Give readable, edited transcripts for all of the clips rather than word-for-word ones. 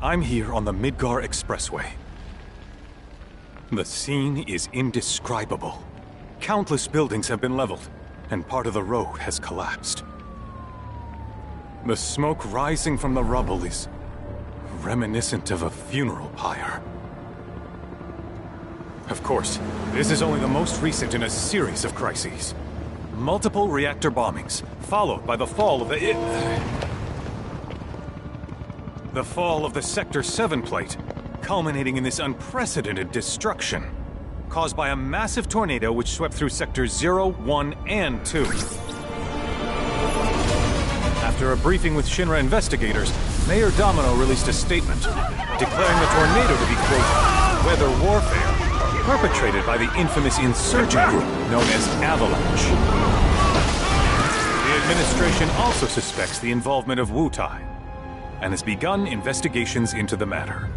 I'm here on the Midgar Expressway. The scene is indescribable. Countless buildings have been leveled, and part of the road has collapsed. The smoke rising from the rubble is reminiscent of a funeral pyre. Of course, this is only the most recent in a series of crises. Multiple reactor bombings, followed by the fall of the Sector 7 plate, culminating in this unprecedented destruction, caused by a massive tornado which swept through Sectors 0, 1, and 2. After a briefing with Shinra investigators, Mayor Domino released a statement, declaring the tornado to be, quote, weather warfare, perpetrated by the infamous insurgent group known as Avalanche. The administration also suspects the involvement of Wutai, and has begun investigations into the matter.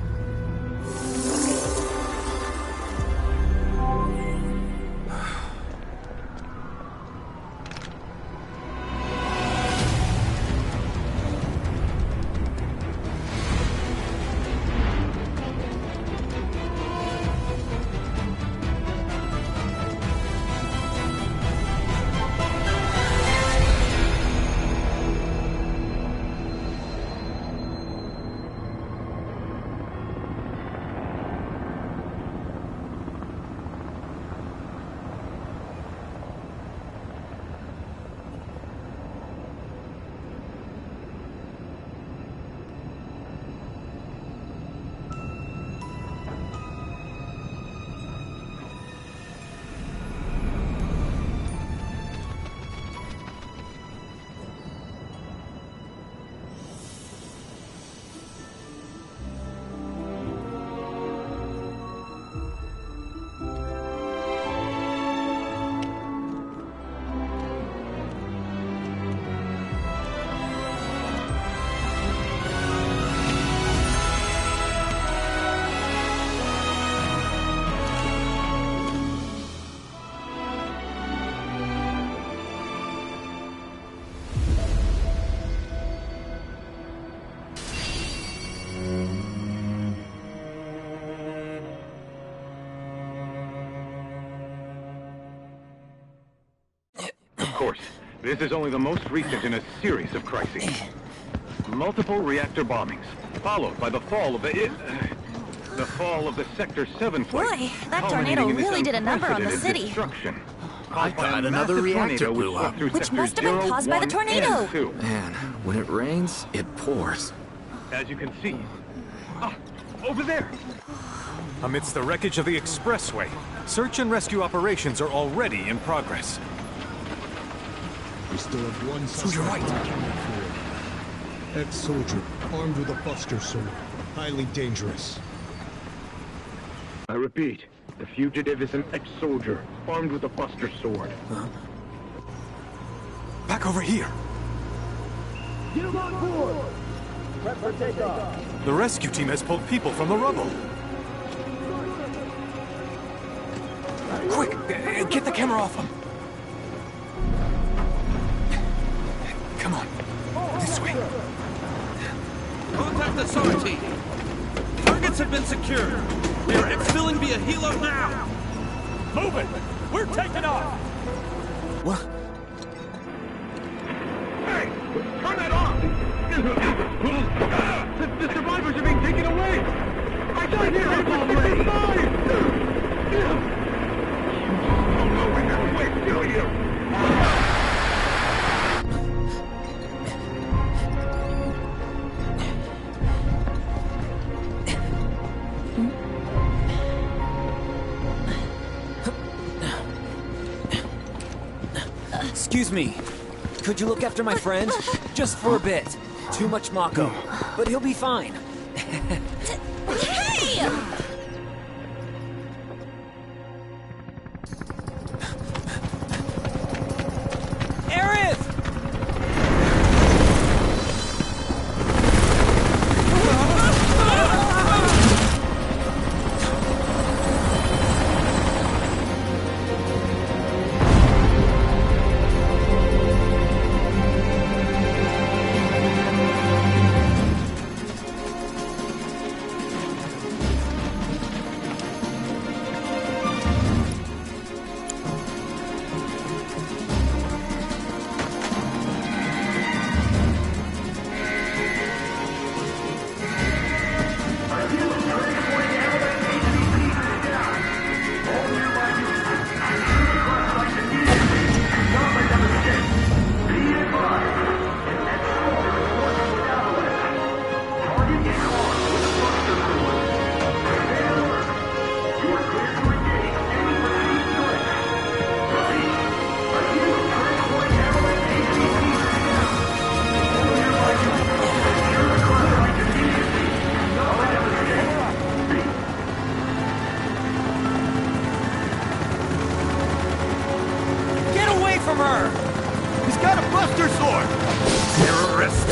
Of course, this is only the most recent in a series of crises. Multiple reactor bombings, followed by the fall of the Sector 7 plate. Boy, that tornado really did a number on the city. I thought another reactor blew up. Which must have been caused by the tornado. Man, when it rains, it pours. As you can see. Over there! Amidst the wreckage of the expressway, search and rescue operations are already in progress. We still have one suspect. To your right. Ex-soldier, armed with a buster sword. Highly dangerous. I repeat, the fugitive is an ex-soldier, armed with a buster sword. Huh? Back over here! Get him on board! Prep for takeoff! The rescue team has pulled people from the rubble. Quick! Get the camera off them! Come on. This way. Contact the SAR team. Targets have been secured. They are exfilling via helo now. Move it! We're taking off! What? Hey! Turn that off! The survivors are being taken away! I got here already! Oh no, we have to wait, do you? Excuse me. Could you look after my friend? Just for a bit. Too much Mako. But he'll be fine. Hey! Aerith! He's got a Buster Sword! Terrorist!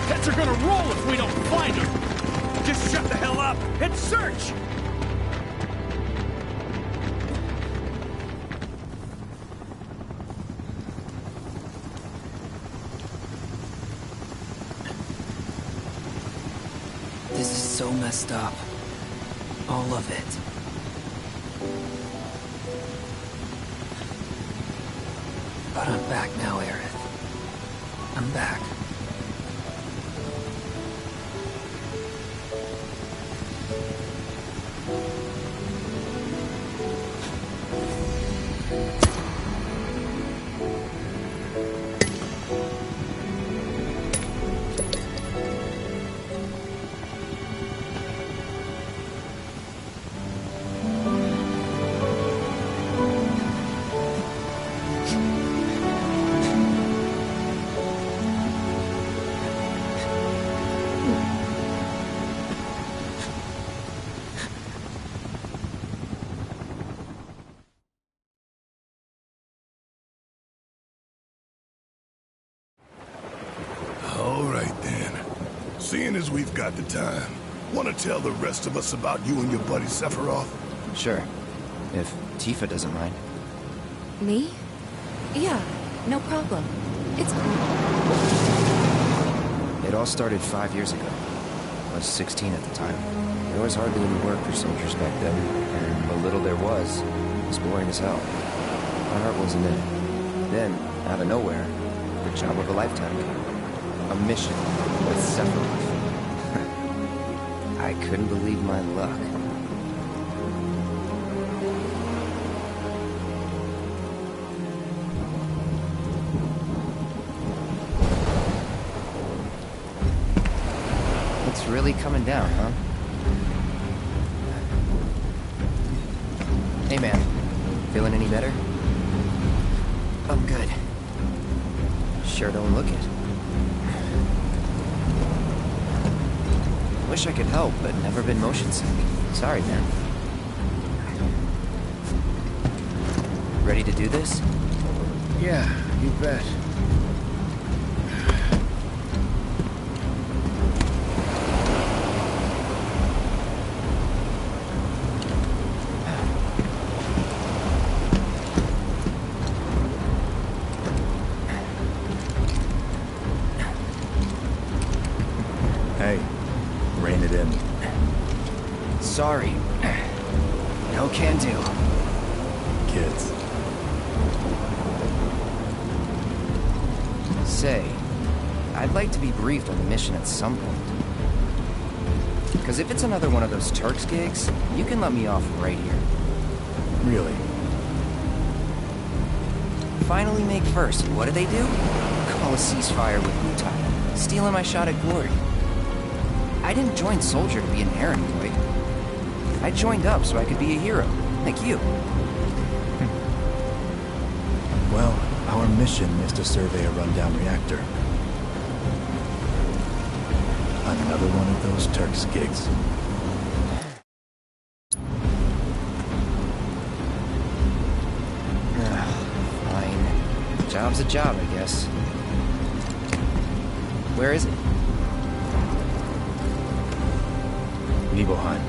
Heads are gonna roll if we don't find him! Just shut the hell up and search! This is so messed up. All of it. But I'm back now, Aerith. I'm back. Seeing as we've got the time, want to tell the rest of us about you and your buddy Sephiroth? Sure. If Tifa doesn't mind. Me? Yeah, no problem. It's cool. It all started 5 years ago. I was 16 at the time. There was hardly any work for soldiers back then, and the little there was boring as hell. My heart wasn't in it. Then, out of nowhere, the job of a lifetime came. A mission with Sephiroth. I couldn't believe my luck. It's really coming down, huh? Hey man, feeling any better? I'm good. Sure don't look it. Wish I could help, but never been motion sick. Sorry, man. Ready to do this? Yeah, you bet. Hey. Rein it in. Sorry. No can do. Kids. Say, I'd like to be briefed on the mission at some point. Because if it's another one of those Turks gigs, you can let me off right here. Really? Finally make first. What do? Call a ceasefire with Wutai, stealing my shot at glory. I didn't join Soldier to be an errand boy. I joined up so I could be a hero, like you. Well, our mission is to survey a rundown reactor. Another one of those Turks gigs. Fine. Job's a job, I guess. Where is it? Nibelheim.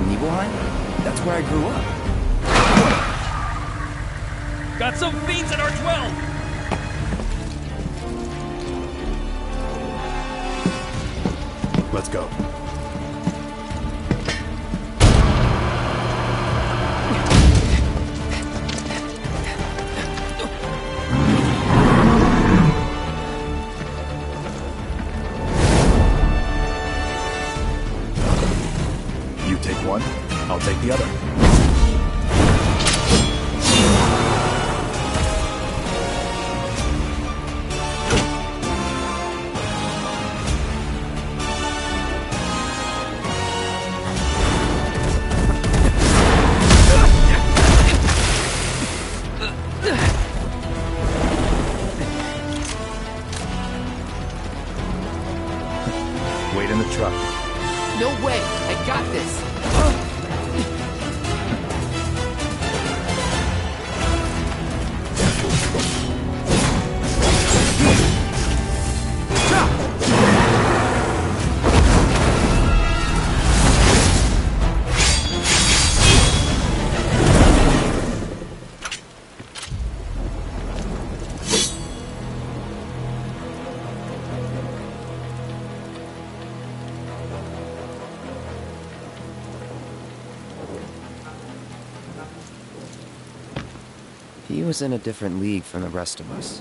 Nibelheim? That's where I grew up. Got some fiends at R12! Let's go. You take one, I'll take the other. Wait in the truck. No way! I got this! He was in a different league from the rest of us.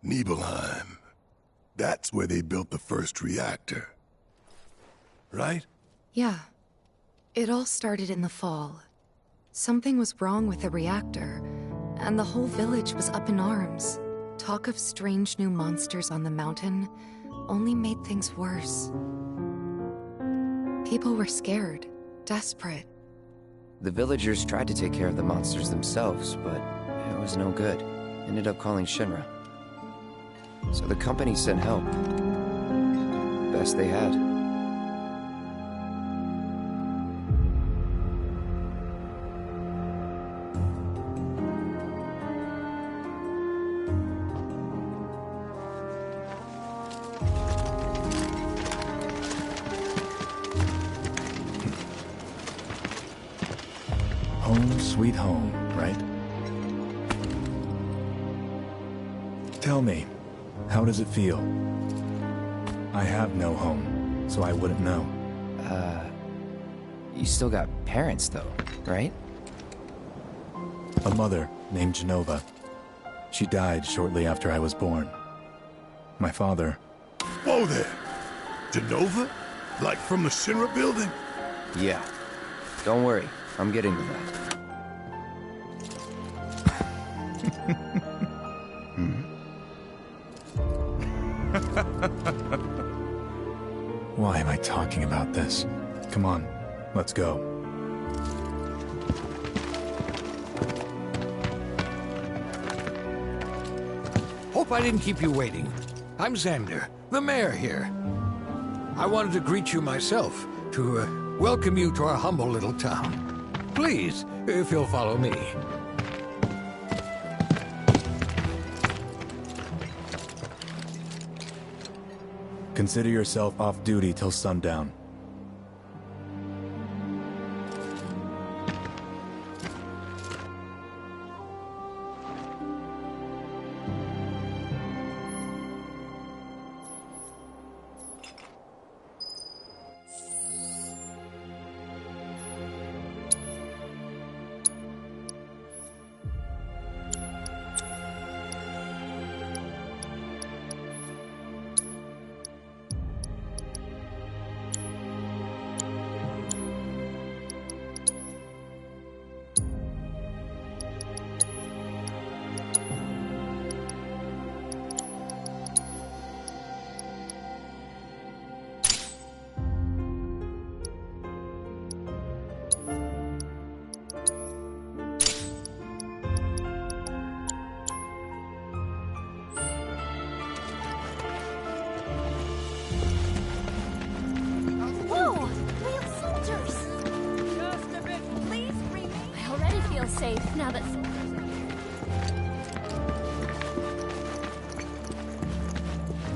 Nibelheim. That's where they built the first reactor. Right? Yeah. It all started in the fall. Something was wrong with the reactor, and the whole village was up in arms. Talk of strange new monsters on the mountain only made things worse. People were scared, desperate. The villagers tried to take care of the monsters themselves, but it was no good. Ended up calling Shinra. So the company sent help. Best they had. Home sweet home, right? Tell me, how does it feel? I have no home, so I wouldn't know. You still got parents though, right? A mother named Genova. She died shortly after I was born. My father... Whoa there! Genova? Like from the Shinra building? Yeah. Don't worry, I'm getting to that. Why am I talking about this? Come on, let's go. Hope I didn't keep you waiting. I'm Xander, the mayor here. I wanted to greet you myself, to welcome you to our humble little town. Please, if you'll follow me. Consider yourself off duty till sundown. safe now that...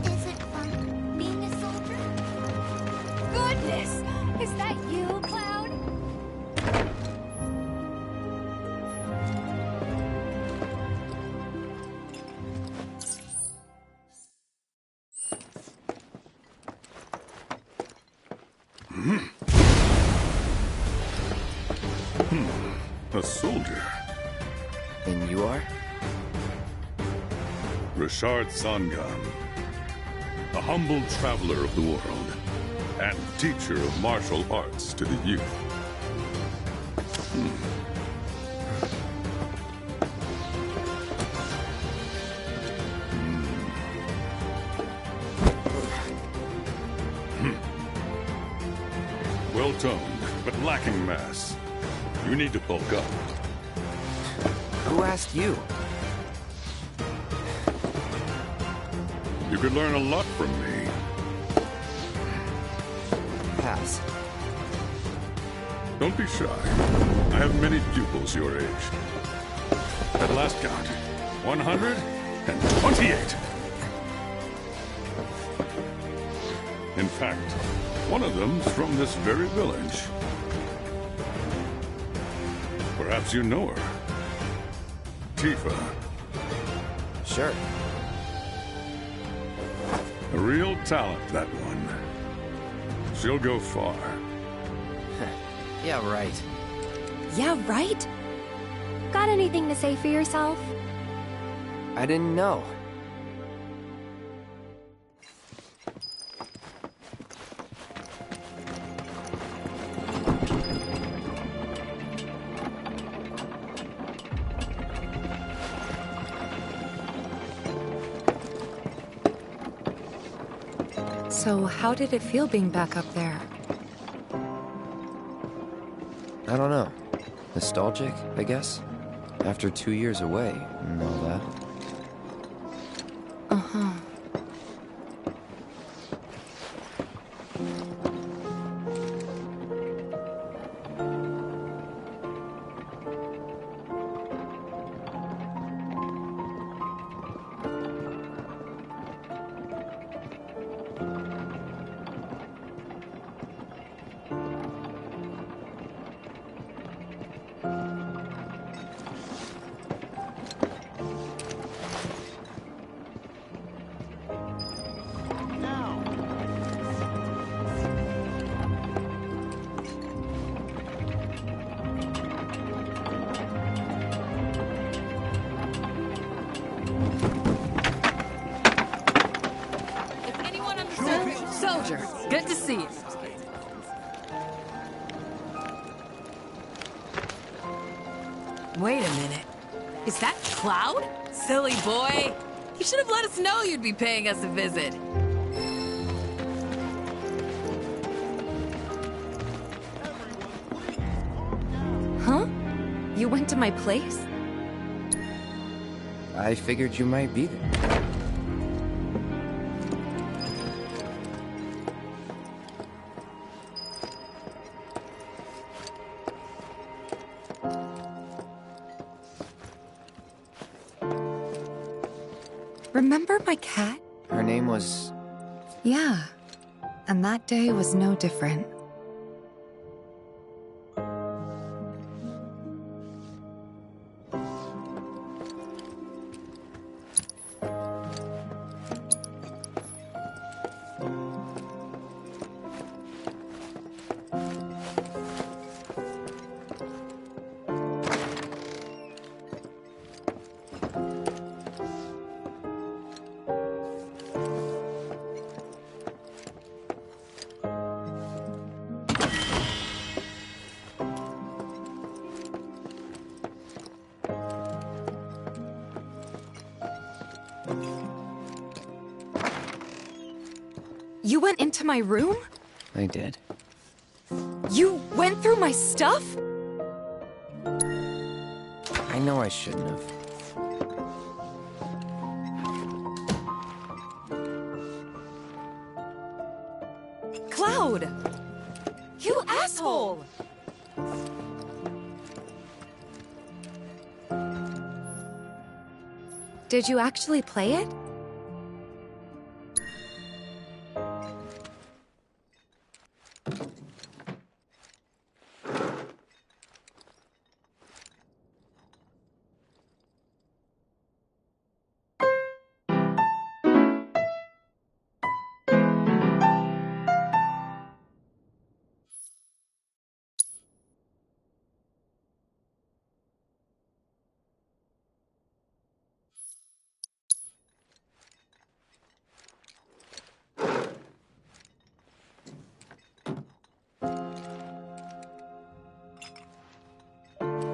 Is it fun being a soldier? Goodness! Is that you, Cloud? A soldier. And you are? Richard Sangan. A humble traveler of the world. And teacher of martial arts to the youth. Well-toned, but lacking mass. You need to bulk up. Who asked you? You could learn a lot from me. Pass. Don't be shy. I have many pupils your age. At last count, 128. In fact, one of them's from this very village. Perhaps you know her. Tifa. Sure. A real talent, that one. She'll go far. Yeah, right. Yeah, right? Got anything to say for yourself? I didn't know. So how did it feel being back up there? I don't know. Nostalgic, I guess? After 2 years away and all that. Uh-huh. Soldier, good to see you. Wait a minute. Is that Cloud? Silly boy. You should have let us know you'd be paying us a visit. Huh? You went to my place? I figured you might be there. Remember my cat? Her name was... Yeah. And that day was no different. You went into my room? I did. You went through my stuff? I know I shouldn't have. Cloud! You asshole! Did you actually play it?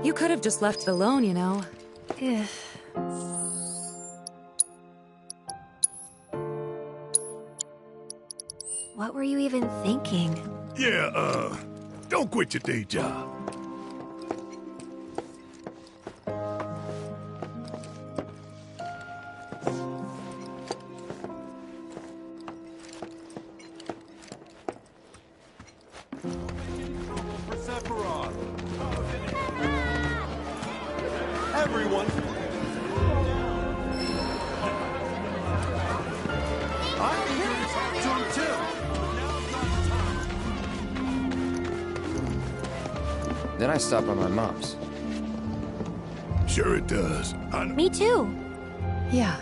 You could have just left it alone, you know. What were you even thinking? Yeah, don't quit your day job. Everyone! I'm here to talk to him too! Then I stop by my mom's. Sure it does. Me too. Yeah.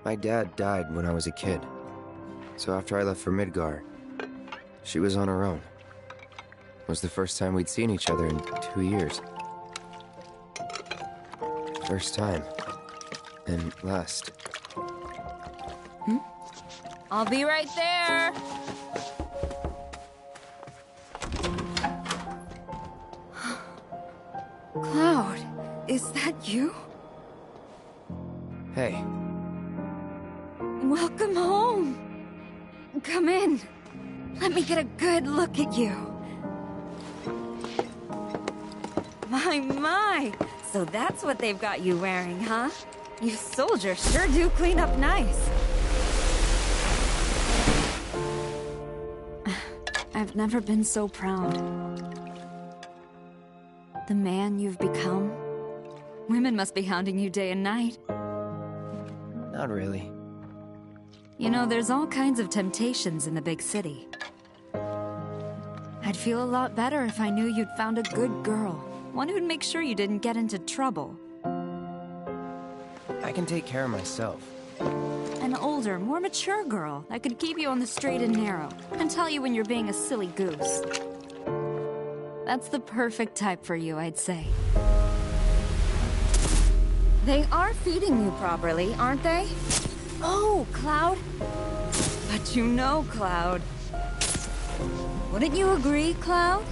My dad died when I was a kid. So after I left for Midgar, she was on her own. It was the first time we'd seen each other in 2 years. First time. And last. I'll be right there. Cloud, is that you? Hey. Welcome home. Come in. Let me get a good look at you. My. So that's what they've got you wearing, huh? You soldiers sure do clean up nice. I've never been so proud. The man you've become. Women must be hounding you day and night. Not really. You know, there's all kinds of temptations in the big city. I'd feel a lot better if I knew you'd found a good girl. One who'd make sure you didn't get into trouble. I can take care of myself. An older, more mature girl that could keep you on the straight and narrow and tell you when you're being a silly goose. That's the perfect type for you, I'd say. They are feeding you properly, aren't they? Oh, Cloud. But you know, Cloud. Wouldn't you agree, Cloud?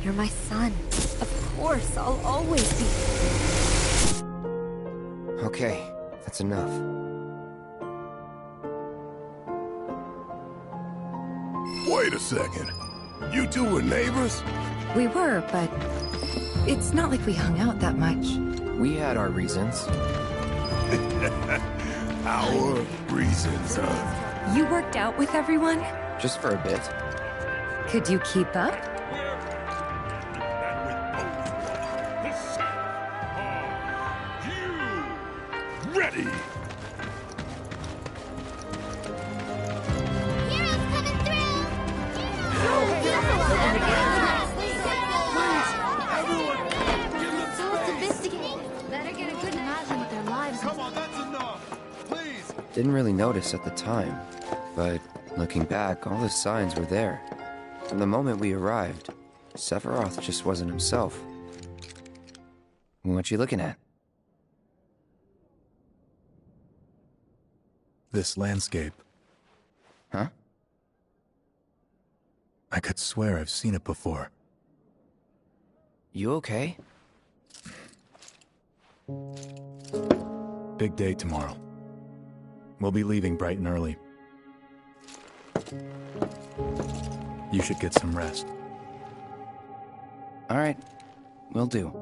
You're my son. Of course, I'll always be. Okay, that's enough. Wait a second. You two were neighbors? We were, but it's not like we hung out that much. We had our reasons. Our reasons, huh? You worked out with everyone? Just for a bit. Could you keep up? Ready! Didn't really notice at the time, but looking back, all the signs were there. From the moment we arrived, Sephiroth just wasn't himself. What you looking at? This landscape. Huh? I could swear I've seen it before. You okay? Big day tomorrow. We'll be leaving bright and early. You should get some rest. All right, will do.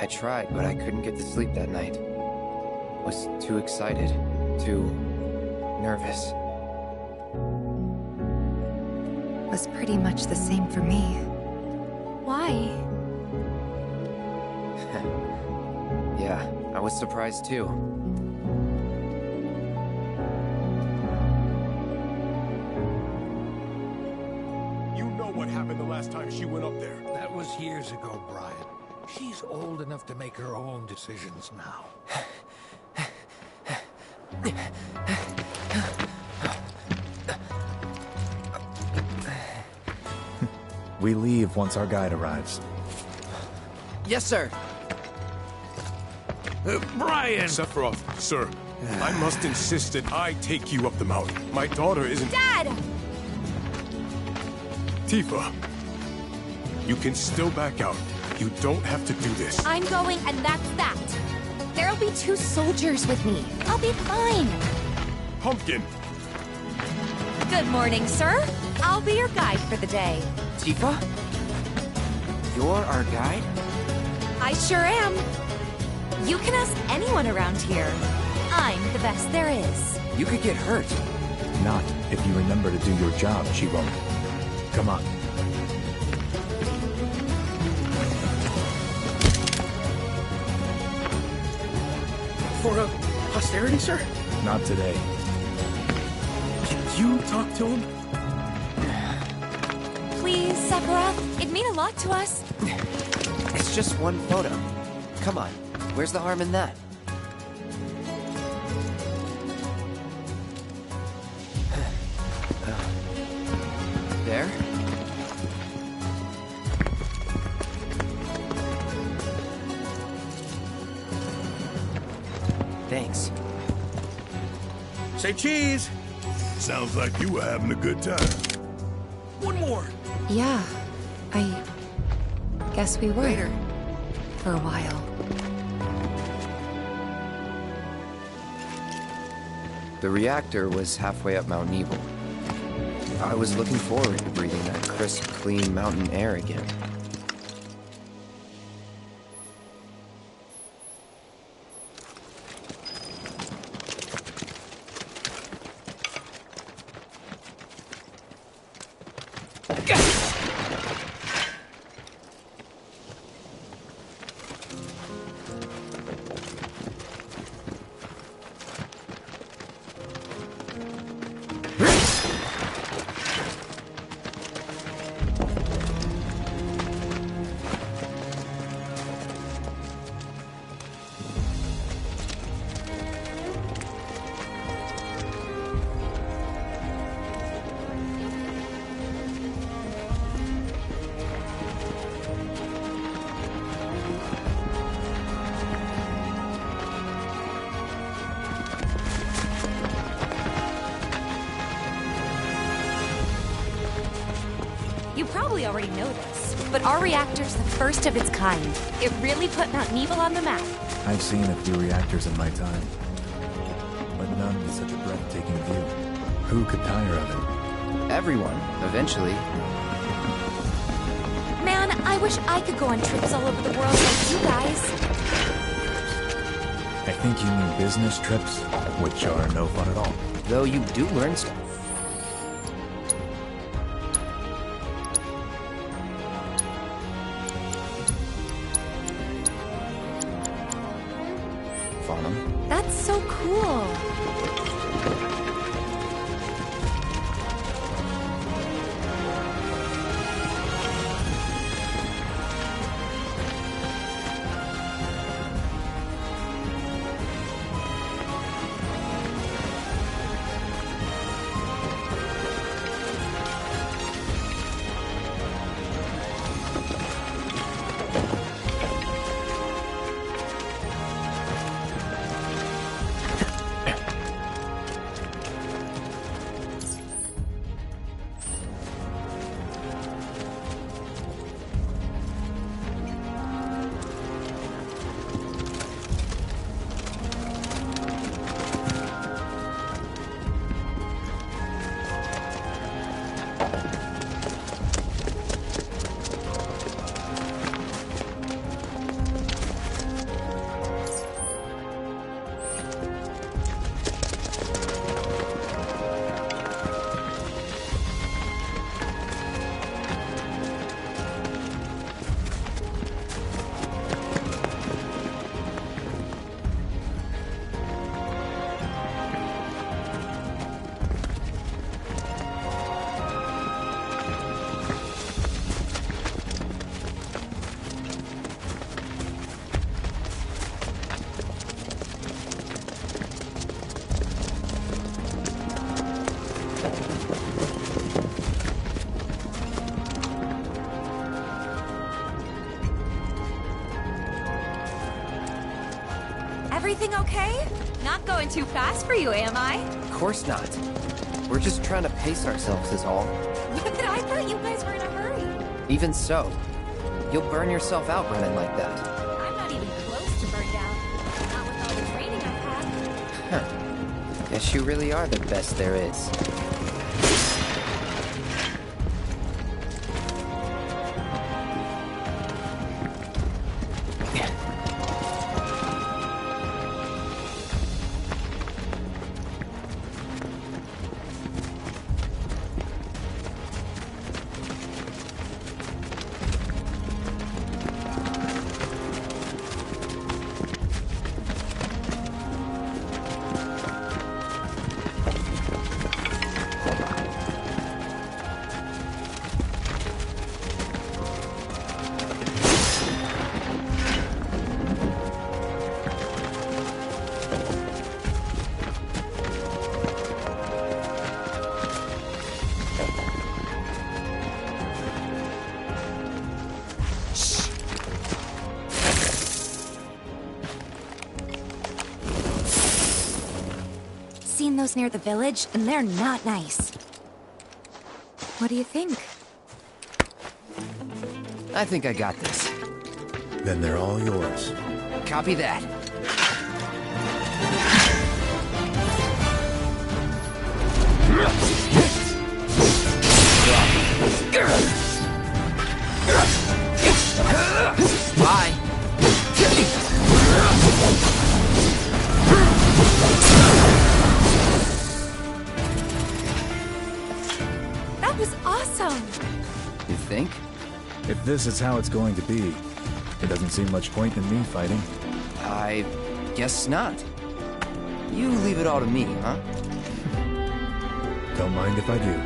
I tried, but I couldn't get to sleep that night. Was too excited, too nervous. Was pretty much the same for me. Why? Yeah, I was surprised too. You know what happened the last time she went up there. That was years ago, Brian. She's old enough to make her own decisions now. We leave once our guide arrives. Yes, sir. Brian! Sephiroth, sir, I must insist that I take you up the mountain. My daughter isn't... Dad! Tifa, you can still back out. You don't have to do this. I'm going, and that's that. There'll be 2 soldiers with me. I'll be fine. Pumpkin! Good morning, sir. I'll be your guide for the day. Tifa? You're our guide? I sure am. You can ask anyone around here. I'm the best there is. You could get hurt. Not if you remember to do your job, she won't. Come on. For posterity, sir? Not today. Did you talk to him? Please, Sephiroth. It'd mean a lot to us. It's just one photo. Come on, where's the harm in that? There? Thanks. Say cheese! Sounds like you were having a good time. One more! Yeah, I guess we were. Later. For a while. The reactor was halfway up Mount Nebel. I was looking forward to breathing that crisp, clean mountain air again. You probably already know this, but our reactor's the first of its kind. It really put Mount Nebel on the map. I've seen a few reactors in my time, but none with such a breathtaking view. Who could tire of it? Everyone, eventually. Man, I wish I could go on trips all over the world like you guys. I think you mean business trips, which are no fun at all. Though you do learn stuff. That's so cool. Everything okay? Not going too fast for you, am I? Of course not. We're just trying to pace ourselves is all. But I thought you guys were in a hurry. Even so, you'll burn yourself out running like that. I'm not even close to burned out. Not with all the training I've had. Huh. Guess you really are the best there is. Seen those near the village, and they're not nice. What do you think? I think I got this. Then they're all yours. Copy that. Bye. That was awesome! You think? If this is how it's going to be, there doesn't seem much point in me fighting. I guess not. You leave it all to me, huh? Don't mind if I do.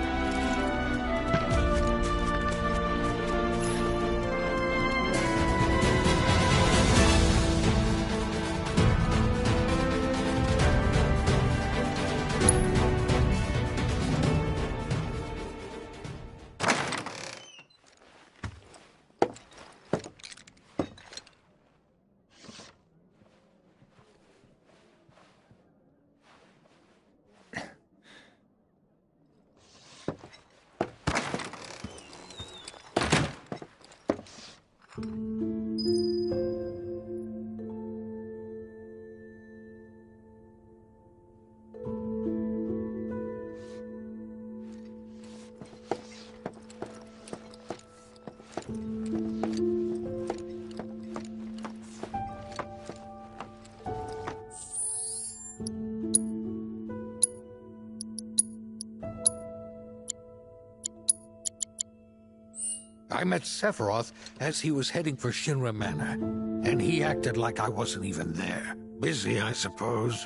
I met Sephiroth as he was heading for Shinra Manor, and he acted like I wasn't even there. Busy, I suppose.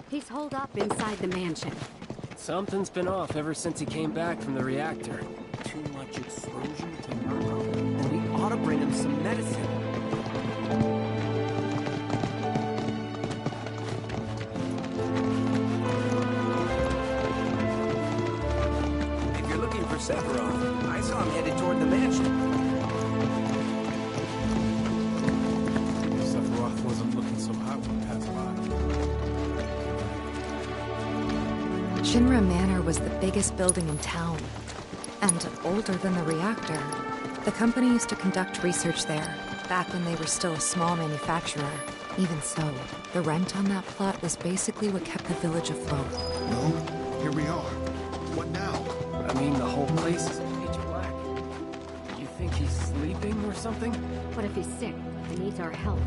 He's holed up inside the mansion. Something's been off ever since he came back from the reactor. Too much exposure to Marco. And we ought to bring him some medicine. If you're looking for Sephiroth, I saw him headed toward the mansion. Sephiroth wasn't looking so hot when he passed by. Shinra Manor was the biggest building in town, and older than the reactor. The company used to conduct research there, back when they were still a small manufacturer. Even so, the rent on that plot was basically what kept the village afloat. Well, here we are. What now? I mean, the whole place is pitch black. You think he's sleeping or something? What if he's sick and needs our help?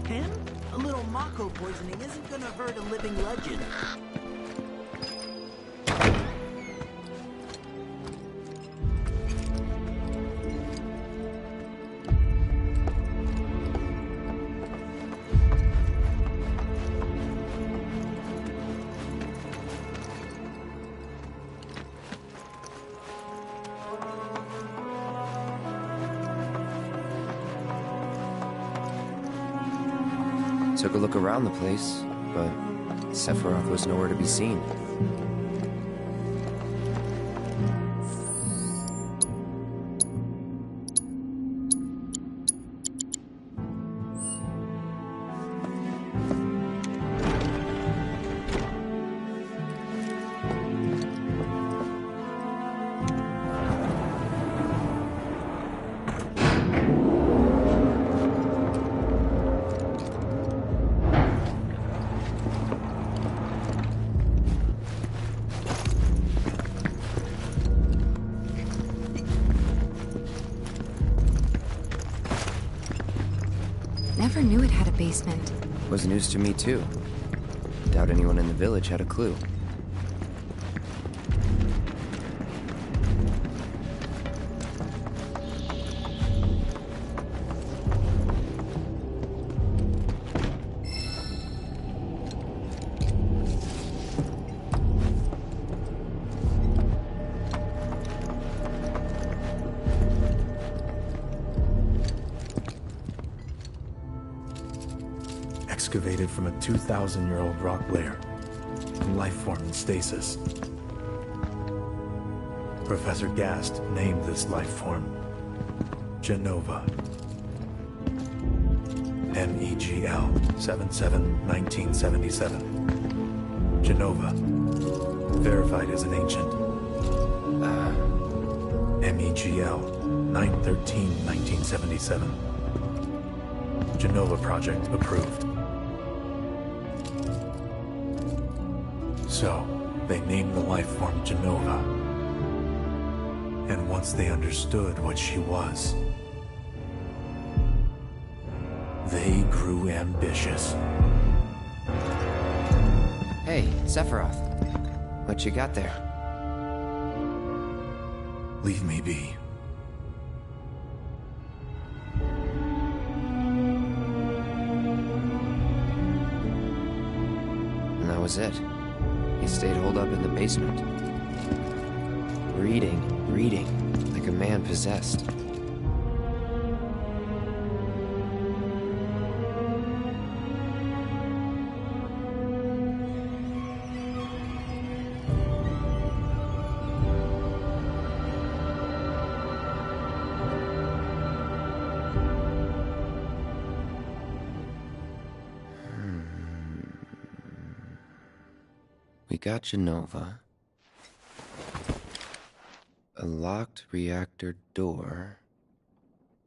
Him? A little Mako poisoning isn't gonna hurt a living legend. Took a look around the place, but Sephiroth was nowhere to be seen. knew it had a basement. Was news to me too. Doubt anyone in the village had a clue. Excavated from a 2,000-year-old rock layer, life form in stasis. Professor Gast named this life form Genova. MEGL 77-1977. Genova. Verified as an ancient. MEGL 9/13/1977. Genova project approved. So, they named the life form Genova. And once they understood what she was, they grew ambitious. Hey, Sephiroth. What you got there? Leave me be. And that was it. He stayed holed up in the basement. Reading, like a man possessed. We got Genova. A locked reactor door.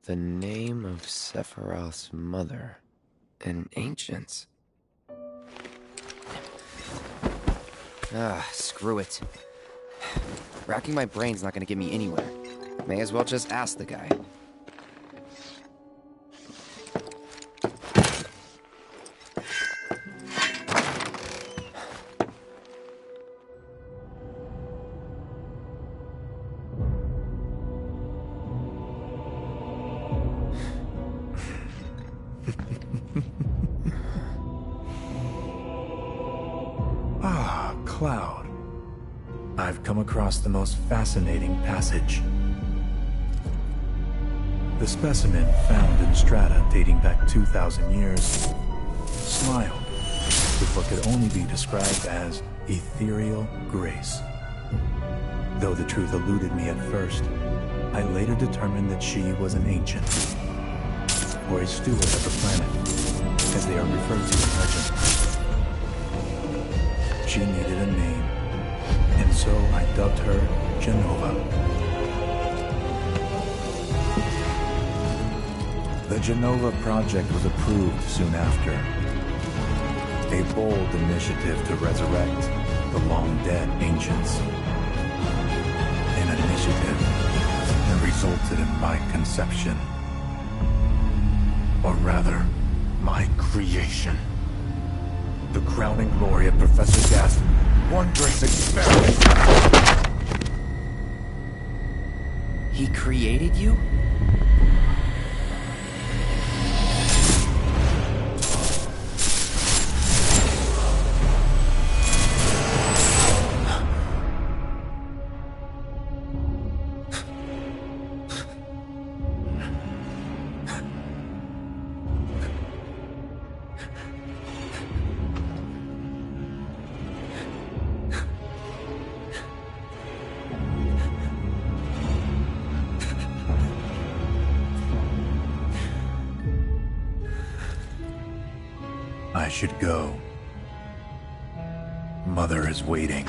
The name of Sephiroth's mother. And ancients. Screw it. Racking my brain's not gonna get me anywhere. May as well just ask the guy. Cloud. I've come across the most fascinating passage. The specimen found in strata dating back 2,000 years smiled with what could only be described as ethereal grace. Though the truth eluded me at first, I later determined that she was an ancient, or a steward of the planet, as they are referred to in legend. She needed a name, and so I dubbed her Genova. The Genova project was approved soon after. A bold initiative to resurrect the long-dead ancients. An initiative that resulted in my conception. Or rather, my creation. The crowning glory of Professor Gast's wondrous experiment. He created you? I should go. Mother is waiting.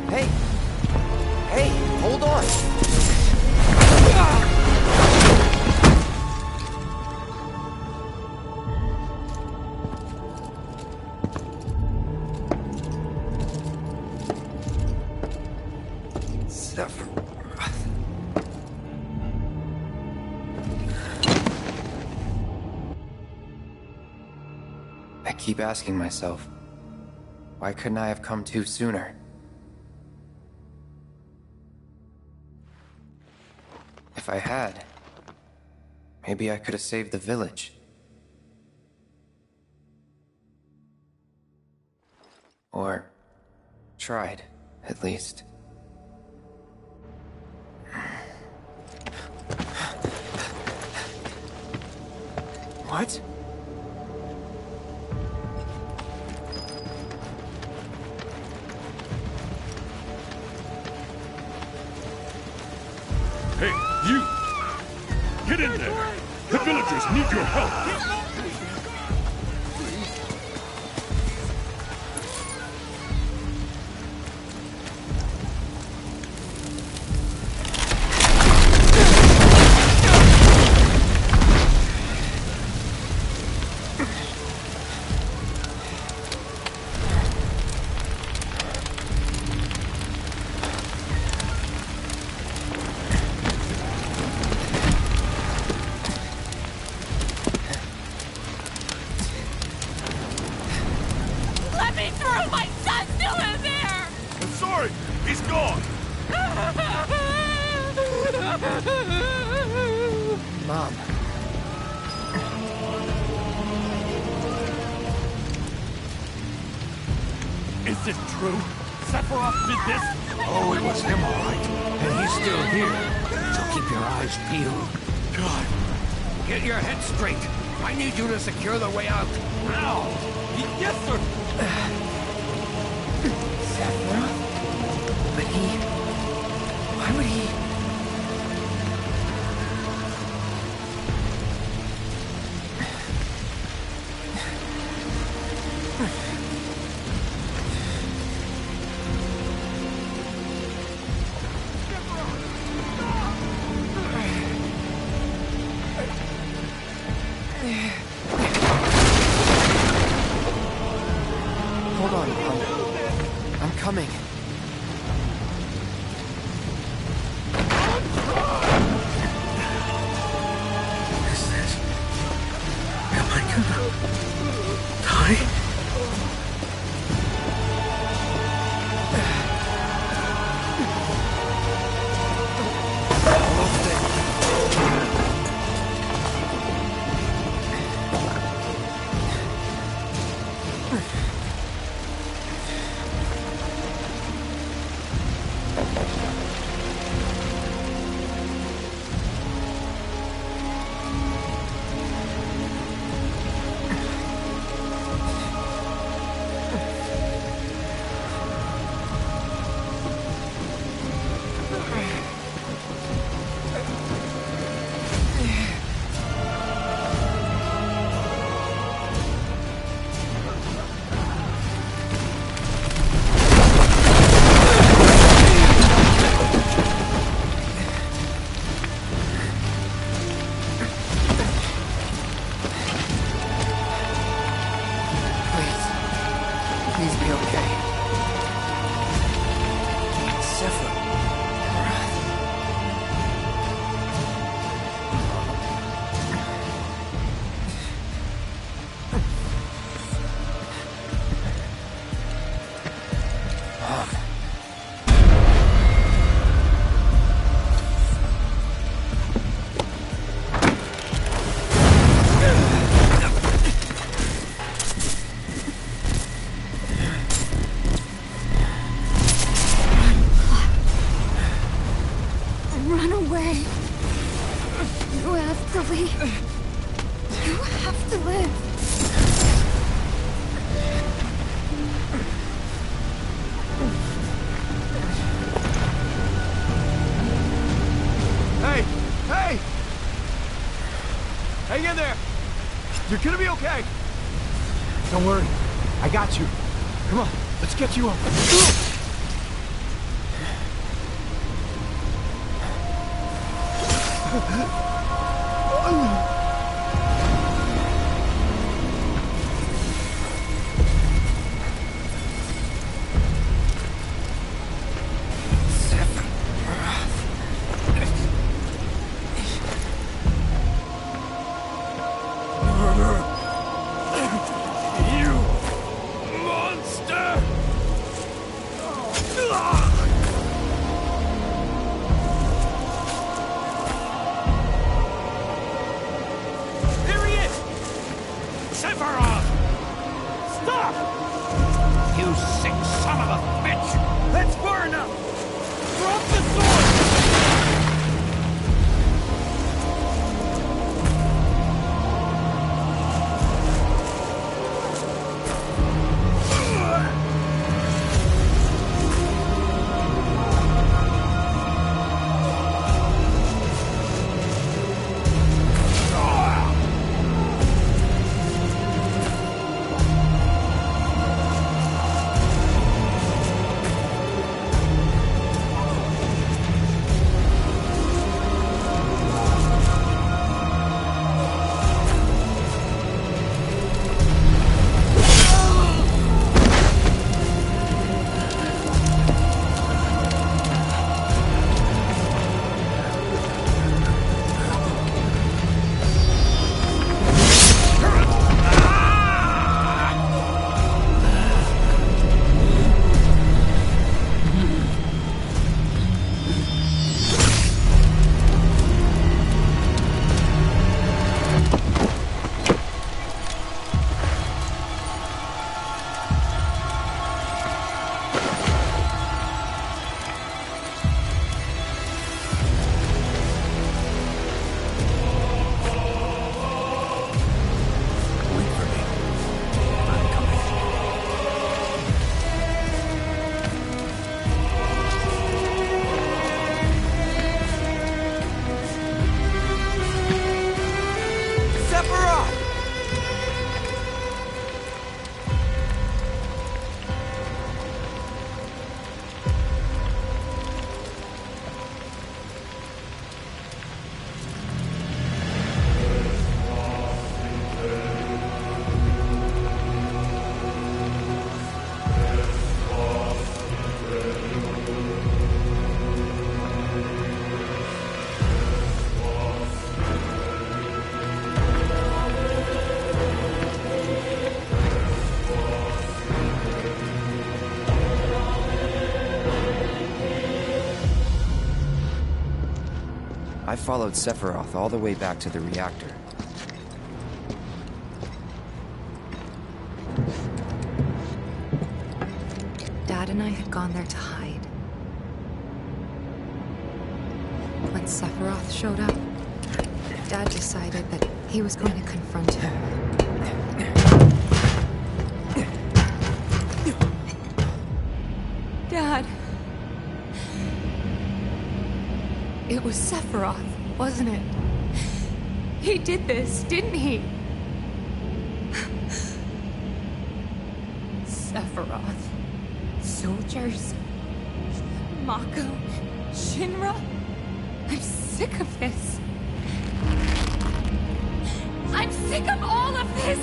Hey! Hey, hold on! Sephiroth. I keep asking myself, why couldn't I have come to sooner? If I had, maybe I could have saved the village. Or tried, at least. What? Hey, you! Get in there! The villagers need your help! Mom. Is it true? Sephiroth did this? Oh, it was him, all right. And he's still here. So keep your eyes peeled. God. Get your head straight. I need you to secure the way out. Now! Yes, sir! Sephiroth? But why would he... Hold on, Mom. I'm coming. Is this... Am I gonna... die? Please be okay. Sephiroth. Run away. You have to leave. You have to live. Hey! Hey! Hang in there! You're gonna be okay! Don't worry. I got you. Come on, let's get you up. You Sephiroth! Stop! You sick son of a bitch! That's far enough! Drop the sword! I followed Sephiroth all the way back to the reactor. Dad and I had gone there to hide. When Sephiroth showed up, Dad decided that he was going to confront him. Dad! It was Sephiroth, wasn't it? He did this, didn't he? Sephiroth. Soldiers. Mako. Shinra. I'm sick of this. I'm sick of all of this!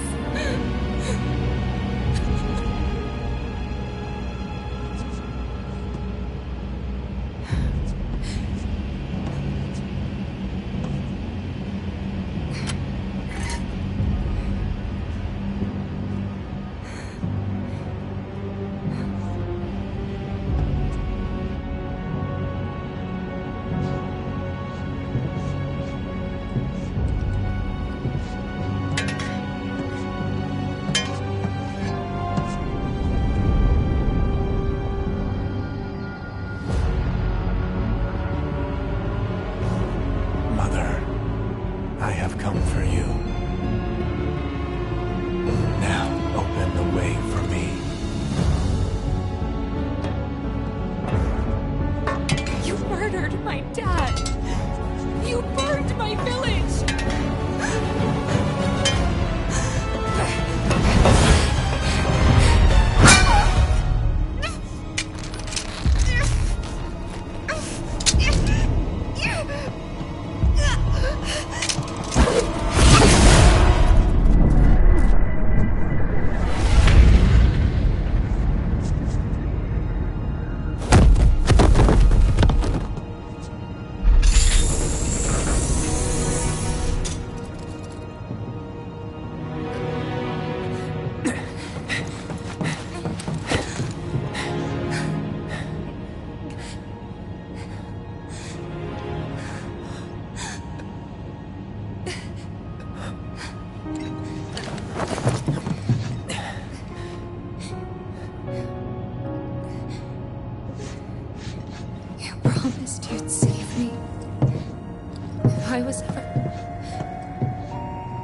I was ever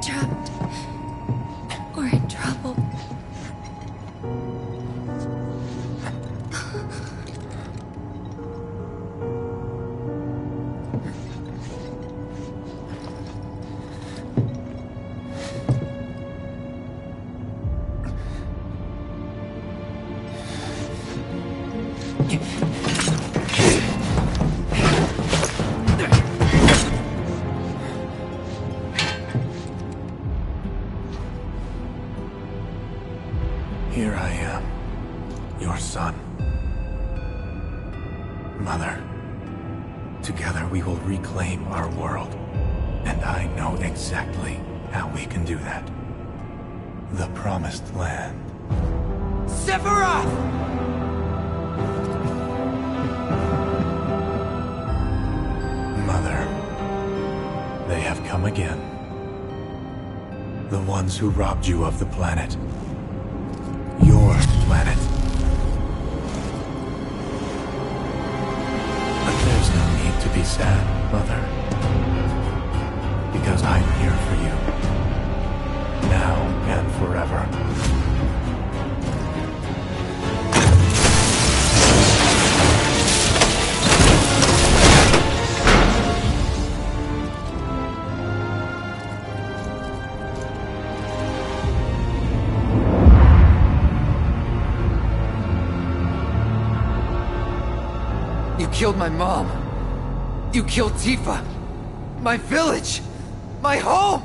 trapped or in trouble. Here I am, your son. Mother, together we will reclaim our world. And I know exactly how we can do that. The Promised Land. Sephiroth! Mother, they have come again. The ones who robbed you of the planet. Your planet. But there's no need to be sad, Mother. Because I'm here for you. Now and forever. You killed my mom. You killed Tifa. My village. My home.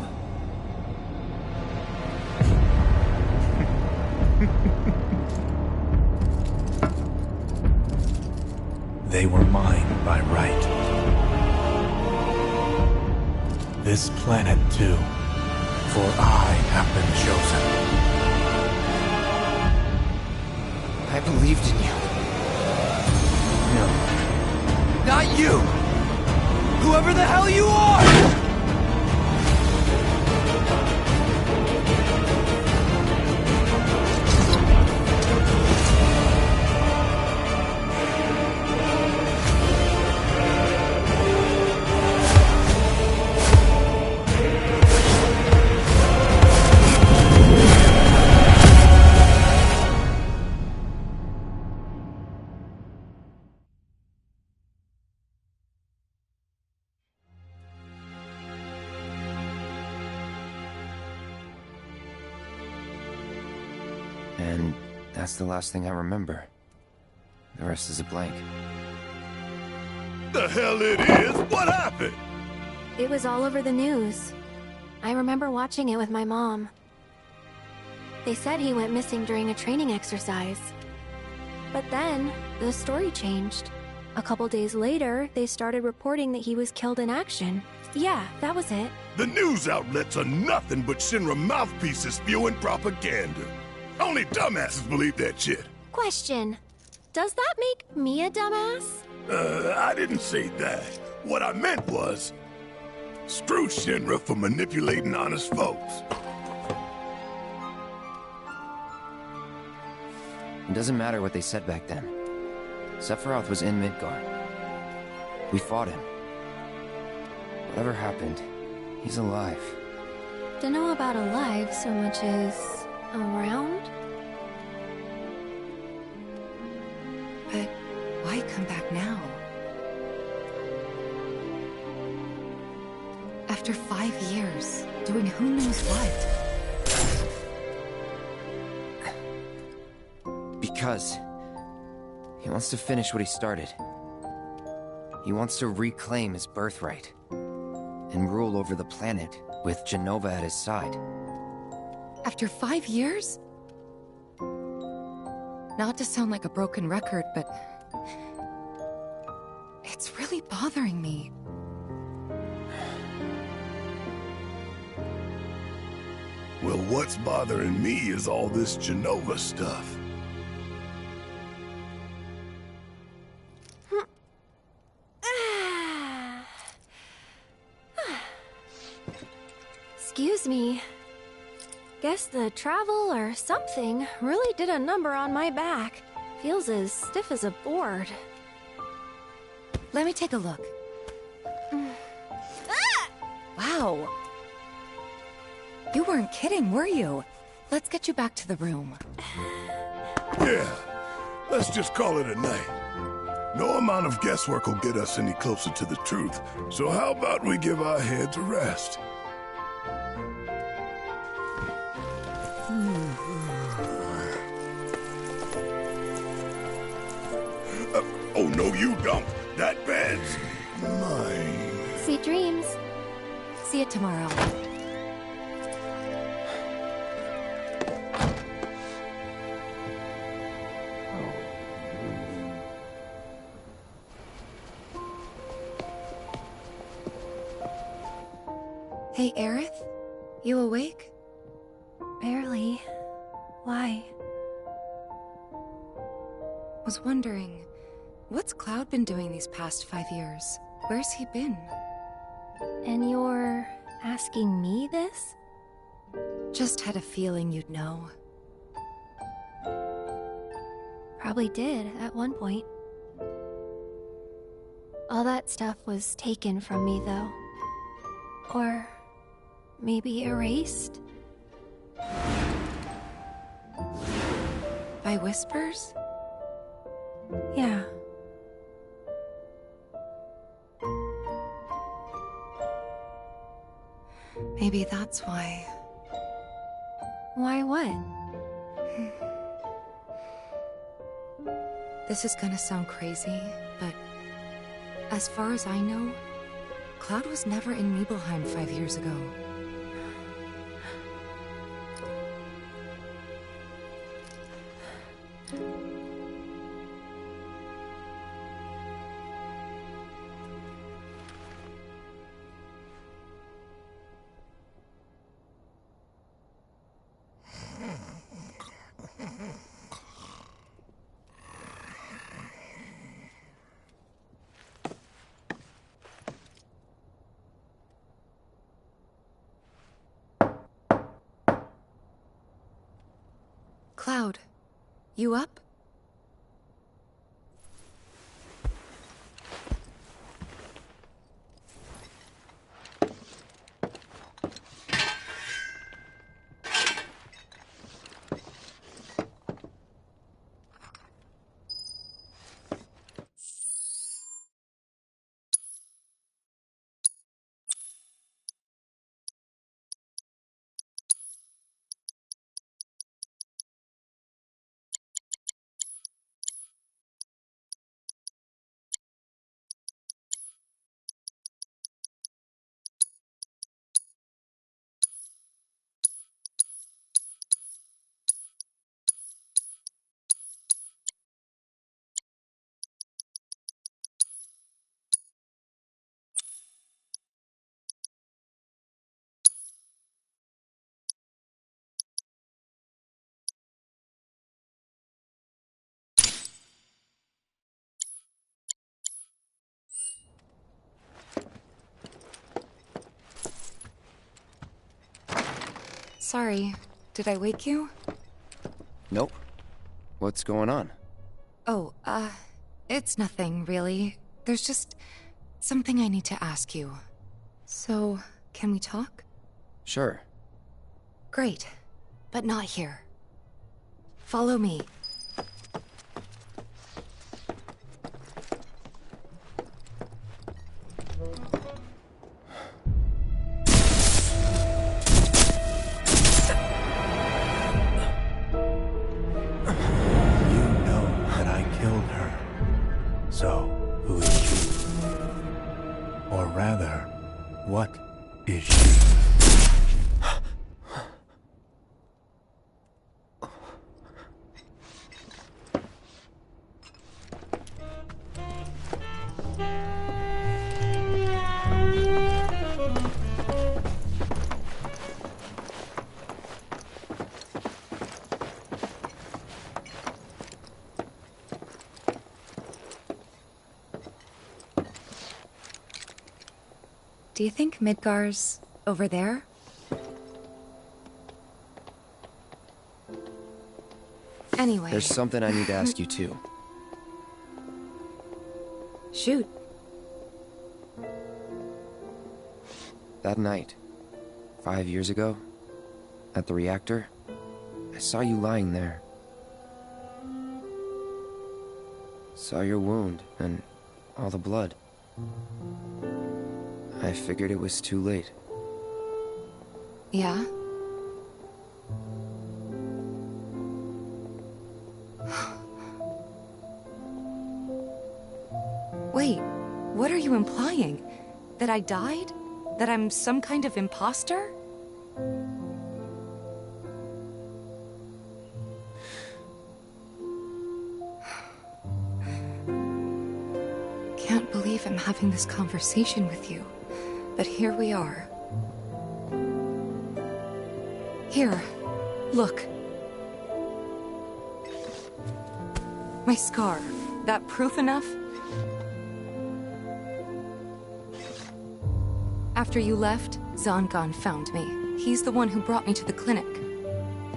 They were mine by right. This planet too, for I have been chosen. I believed in you. No. Not you! Whoever the hell you are! And that's the last thing I remember. The rest is a blank. The hell it is? What happened? It was all over the news. I remember watching it with my mom. They said he went missing during a training exercise. But then, the story changed. A couple days later, they started reporting that he was killed in action. Yeah, that was it. The news outlets are nothing but Shinra mouthpieces spewing propaganda. Only dumbasses believe that shit. Question. Does that make me a dumbass? I didn't say that. What I meant was, screw Shinra for manipulating honest folks. It doesn't matter what they said back then. Sephiroth was in Midgar. We fought him. Whatever happened, he's alive. Don't know about alive so much as around? But why come back now? After 5 years, doing who knows what? Because he wants to finish what he started. He wants to reclaim his birthright and rule over the planet with Jenova at his side. After 5 years? Not to sound like a broken record, but it's really bothering me. Well, what's bothering me is all this Jenova stuff. Excuse me. Guess the travel or something really did a number on my back. Feels as stiff as a board. Let me take a look. Wow! You weren't kidding, were you? Let's get you back to the room. Yeah, let's just call it a night. No amount of guesswork will get us any closer to the truth, so how about we give our heads a rest? Oh, no you don't. That bed's mine. Sweet dreams. See you tomorrow. Hey, Aerith? You awake? Barely. Why? Was wondering, what's Cloud been doing these past 5 years? Where's he been? And you're asking me this? Just had a feeling you'd know. Probably did, at one point. All that stuff was taken from me, though. Or maybe erased? By whispers? Yeah. Maybe that's why. Why what? This is gonna sound crazy, but as far as I know, Cloud was never in Nibelheim 5 years ago. Cloud, you up? Sorry, did I wake you? Nope. What's going on? Oh, it's nothing, really. There's just something I need to ask you. So, can we talk? Sure. Great, but not here. Follow me. So, who is she? Or rather, what is she? Do you think Midgar's over there? Anyway... There's something I need to ask you too. Shoot. That night, 5 years ago, at the reactor, I saw you lying there. Saw your wound and all the blood. I figured it was too late. Yeah? Wait, what are you implying? That I died? That I'm some kind of imposter? Can't believe I'm having this conversation with you, but here we are. Here, look. My scar. That proof enough? After you left, Zangan found me. He's the one who brought me to the clinic.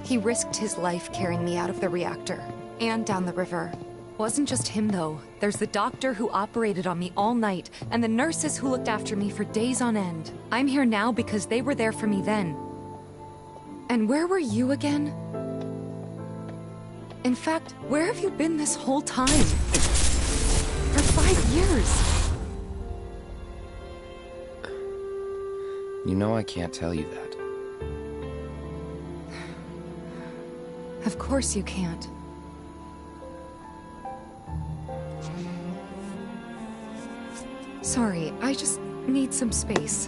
He risked his life carrying me out of the reactor, and down the river. Wasn't just him, though. There's the doctor who operated on me all night, and the nurses who looked after me for days on end. I'm here now because they were there for me then. And where were you again? In fact, where have you been this whole time? For 5 years. You know I can't tell you that. Of course you can't. Sorry, I just need some space.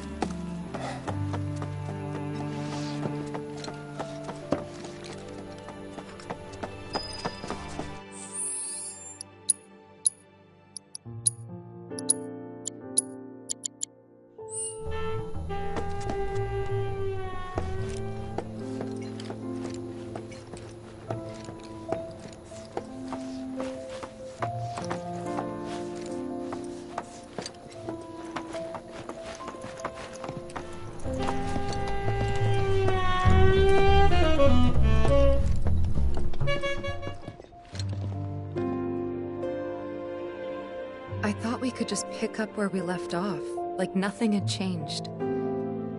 I thought we could just pick up where we left off, like nothing had changed.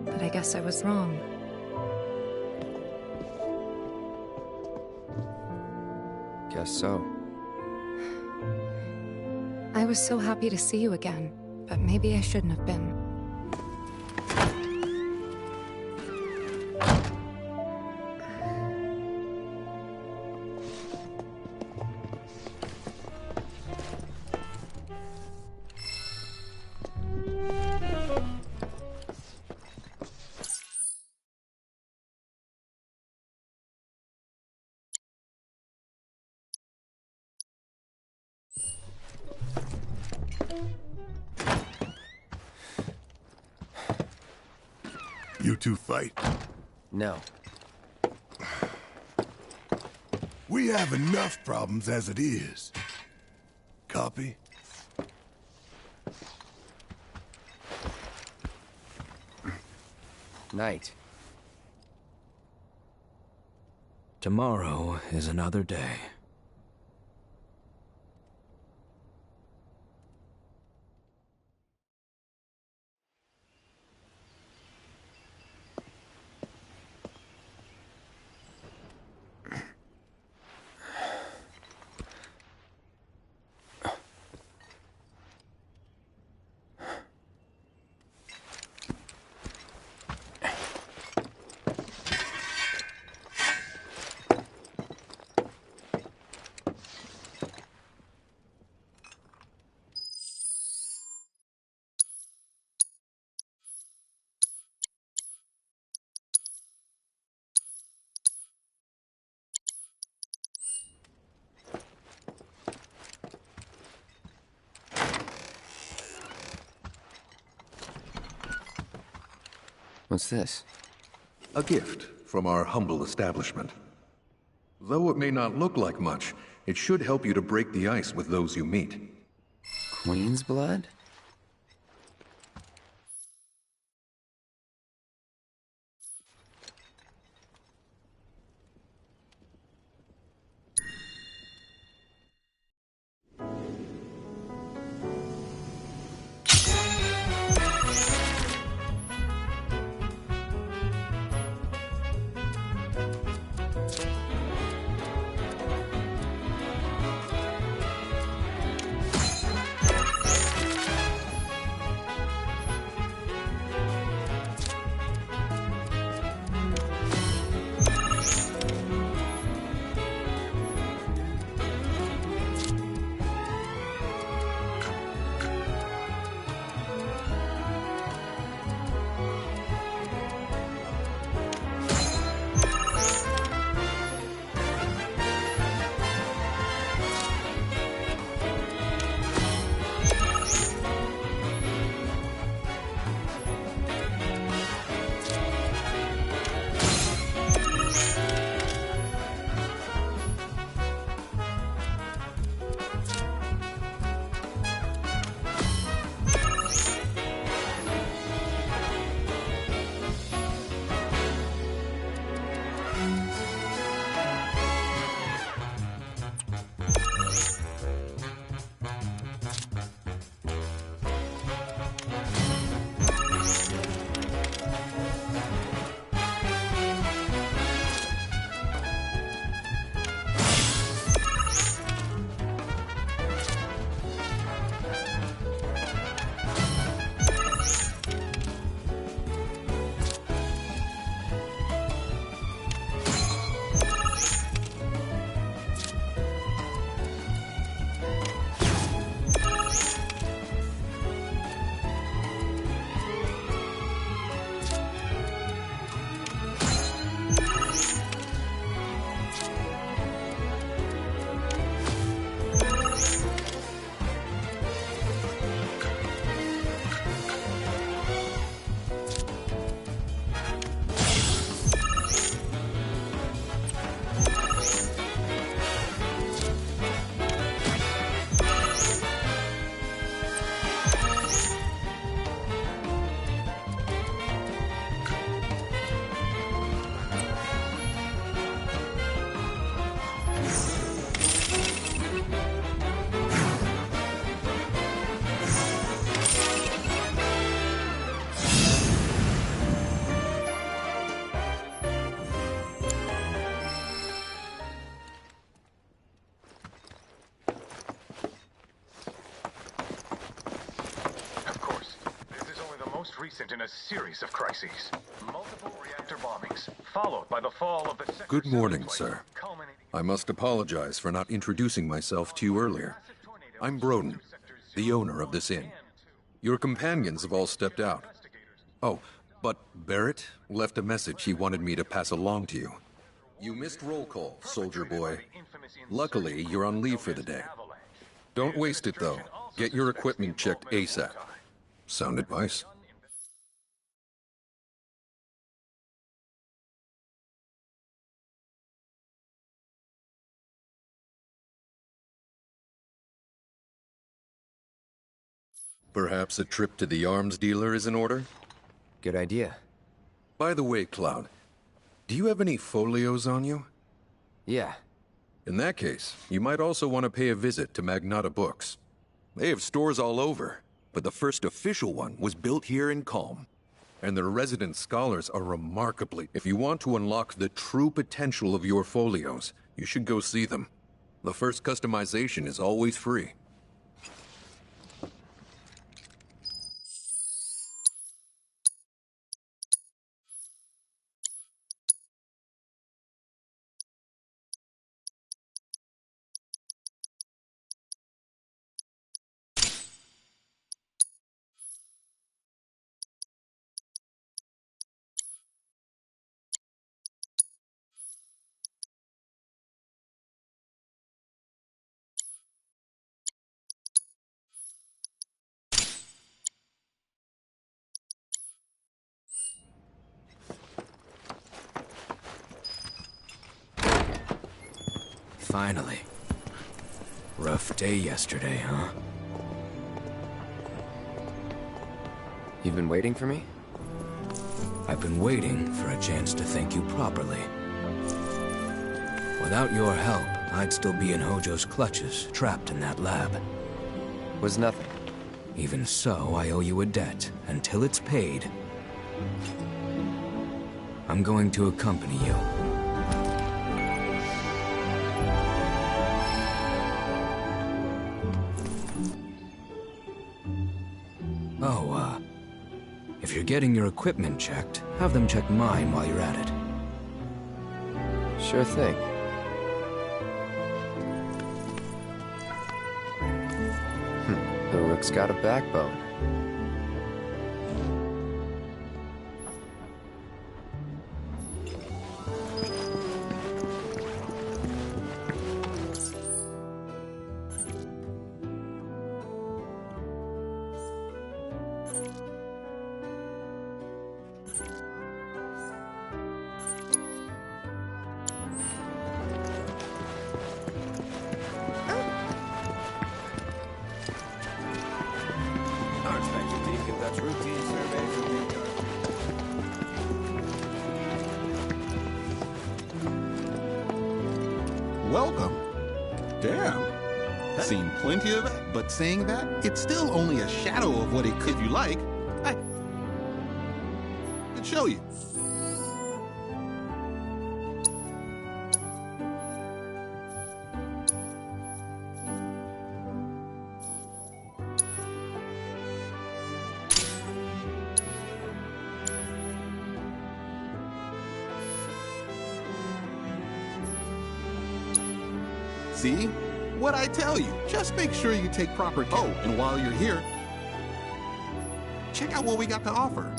But I guess I was wrong. Guess so. I was so happy to see you again, but maybe I shouldn't have been. You two fight? No. We have enough problems as it is. Copy? Night. Tomorrow is another day. What's this? A gift from our humble establishment. Though it may not look like much, it should help you to break the ice with those you meet. Queen's blood? recent in a series of crises. Multiple reactor bombings, followed by the fall of the Sector Good morning, 7 sir. culminating- I must apologize for not introducing myself to you earlier. I'm Broden, the owner of this inn. Your companions have all stepped out. Oh, but Barrett left a message he wanted me to pass along to you. You missed roll call, soldier boy. Luckily, you're on leave for the day. Don't waste it, though. Get your equipment checked ASAP. Sound advice? Perhaps a trip to the arms dealer is in order? Good idea. By the way, Cloud, do you have any folios on you? Yeah. In that case, you might also want to pay a visit to Magnata Books. They have stores all over, but the first official one was built here in Calm. And their resident scholars are remarkably... If you want to unlock the true potential of your folios, you should go see them. The first customization is always free. Finally. Rough day yesterday, huh? You've been waiting for me? I've been waiting for a chance to thank you properly. Without your help, I'd still be in Hojo's clutches, trapped in that lab. Was nothing. Even so, I owe you a debt. Until it's paid, I'm going to accompany you. If you're getting your equipment checked, have them check mine while you're at it. Sure thing. The Rook's got a backbone. Welcome. Damn. Seen plenty of it, but saying that, it's still only a shadow of what it could. If you like, I can show you. See? What'd I tell you? Just make sure you take proper care. Oh, and while you're here, check out what we got to offer.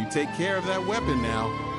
You take care of that weapon now.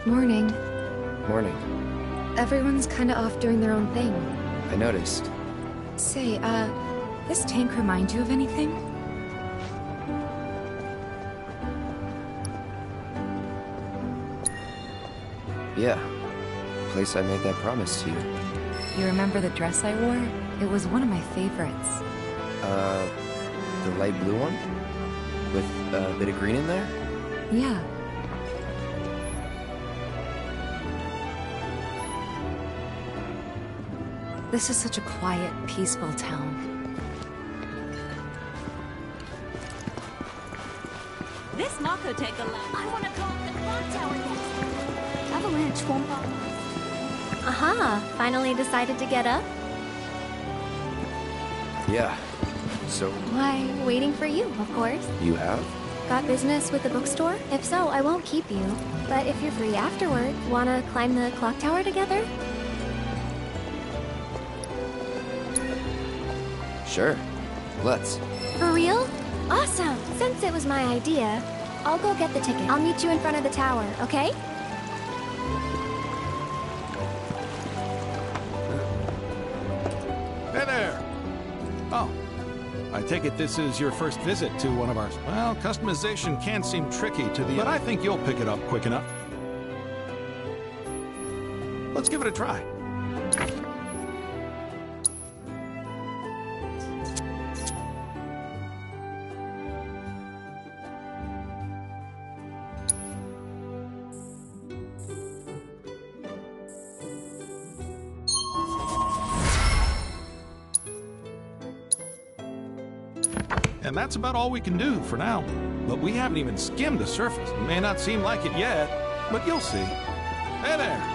Morning. Morning. Everyone's kinda off doing their own thing. I noticed. Say, this tank remind you of anything? Yeah. Place I made that promise to you. You remember the dress I wore? It was one of my favorites. The light blue one? With a bit of green in there? Yeah. This is such a quiet, peaceful town. This Mako take a lap. I want to go up the clock tower next. Avalanche won't bother. Aha, finally decided to get up? Yeah. So, Why, waiting for you, of course. you have? Got business with the bookstore? If so, I won't keep you. But if you're free afterward, wanna climb the clock tower together? Sure. Let's. For real? Awesome! Since it was my idea, I'll go get the ticket. I'll meet you in front of the tower, okay? Hey there! Oh, I take it this is your first visit to one of ours. Well, customization can seem tricky to the... But I think you'll pick it up quick enough. Let's give it a try. And that's about all we can do for now. But we haven't even skimmed the surface. It may not seem like it yet, but you'll see. Hey there!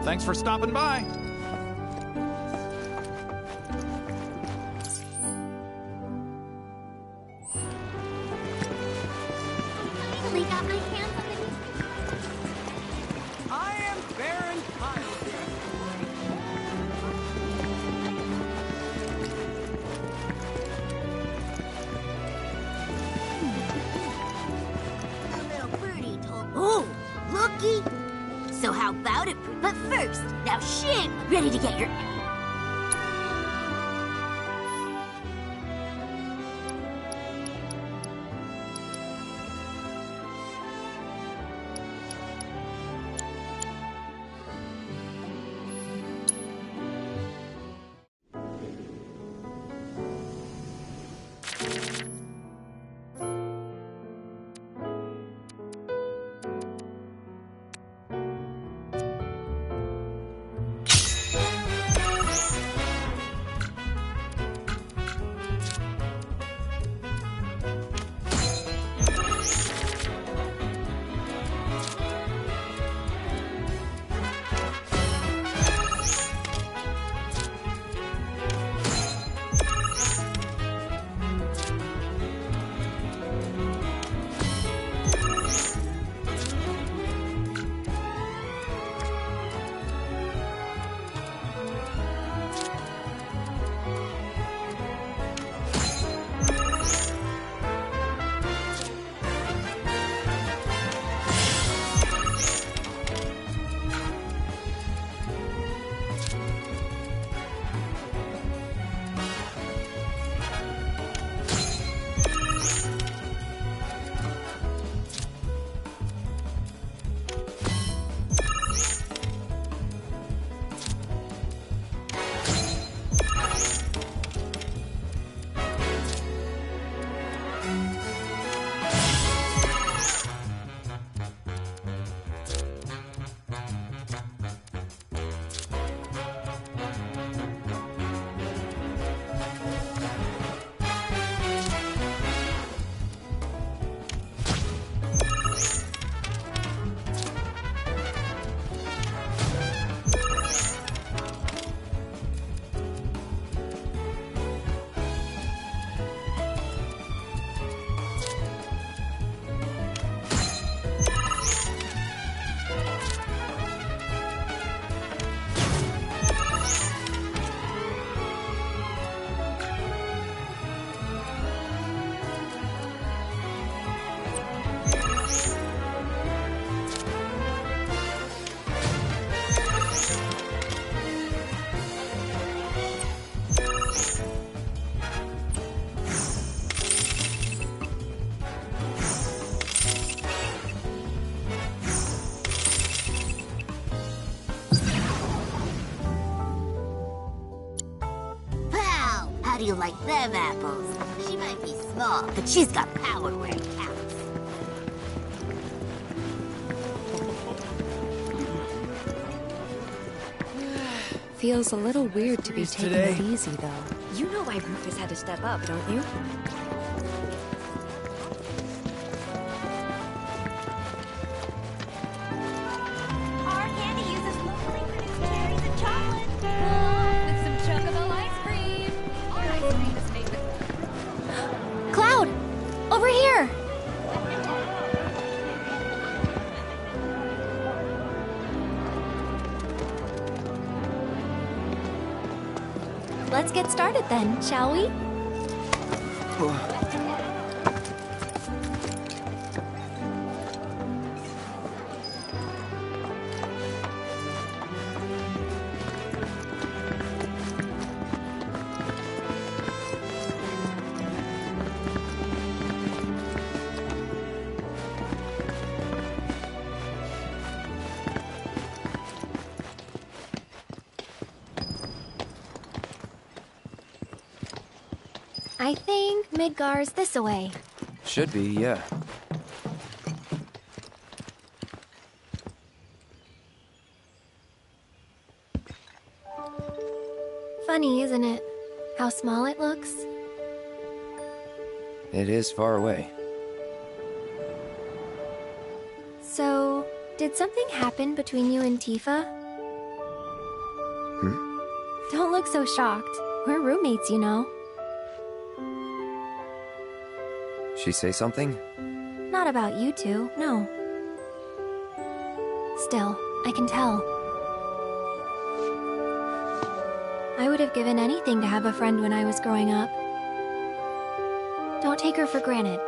Thanks for stopping by. Finally got my hands on the... I am Baron Kyle. A little birdie told... Oh, looky. So how about it? But first, now Shin, ready to get your... How do you like them apples? She might be small, but she's got power where it counts. Feels a little weird to be taking it easy, though. You know why Rufus had to step up, don't you? Our candy uses locally produced cherries and chocolate. With some chocobo ice cream. Our ice cream is made with... Cloud! Over here! Let's get started then, shall we? I think Midgar's this away. Should be, yeah. Funny, isn't it? How small it looks. It is far away. So, did something happen between you and Tifa? Don't look so shocked. We're roommates, you know. She say something? Not about you two, no. Still, I can tell. I would have given anything to have a friend when I was growing up. Don't take her for granted.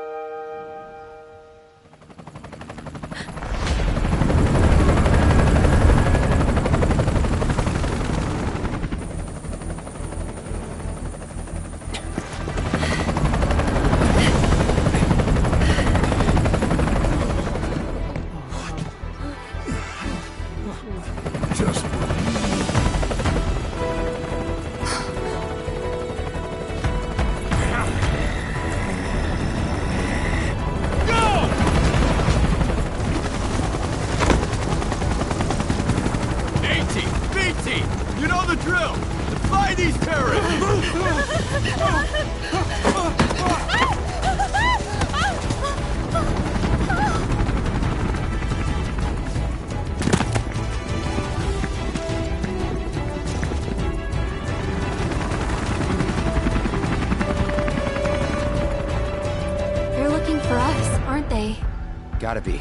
Gotta be.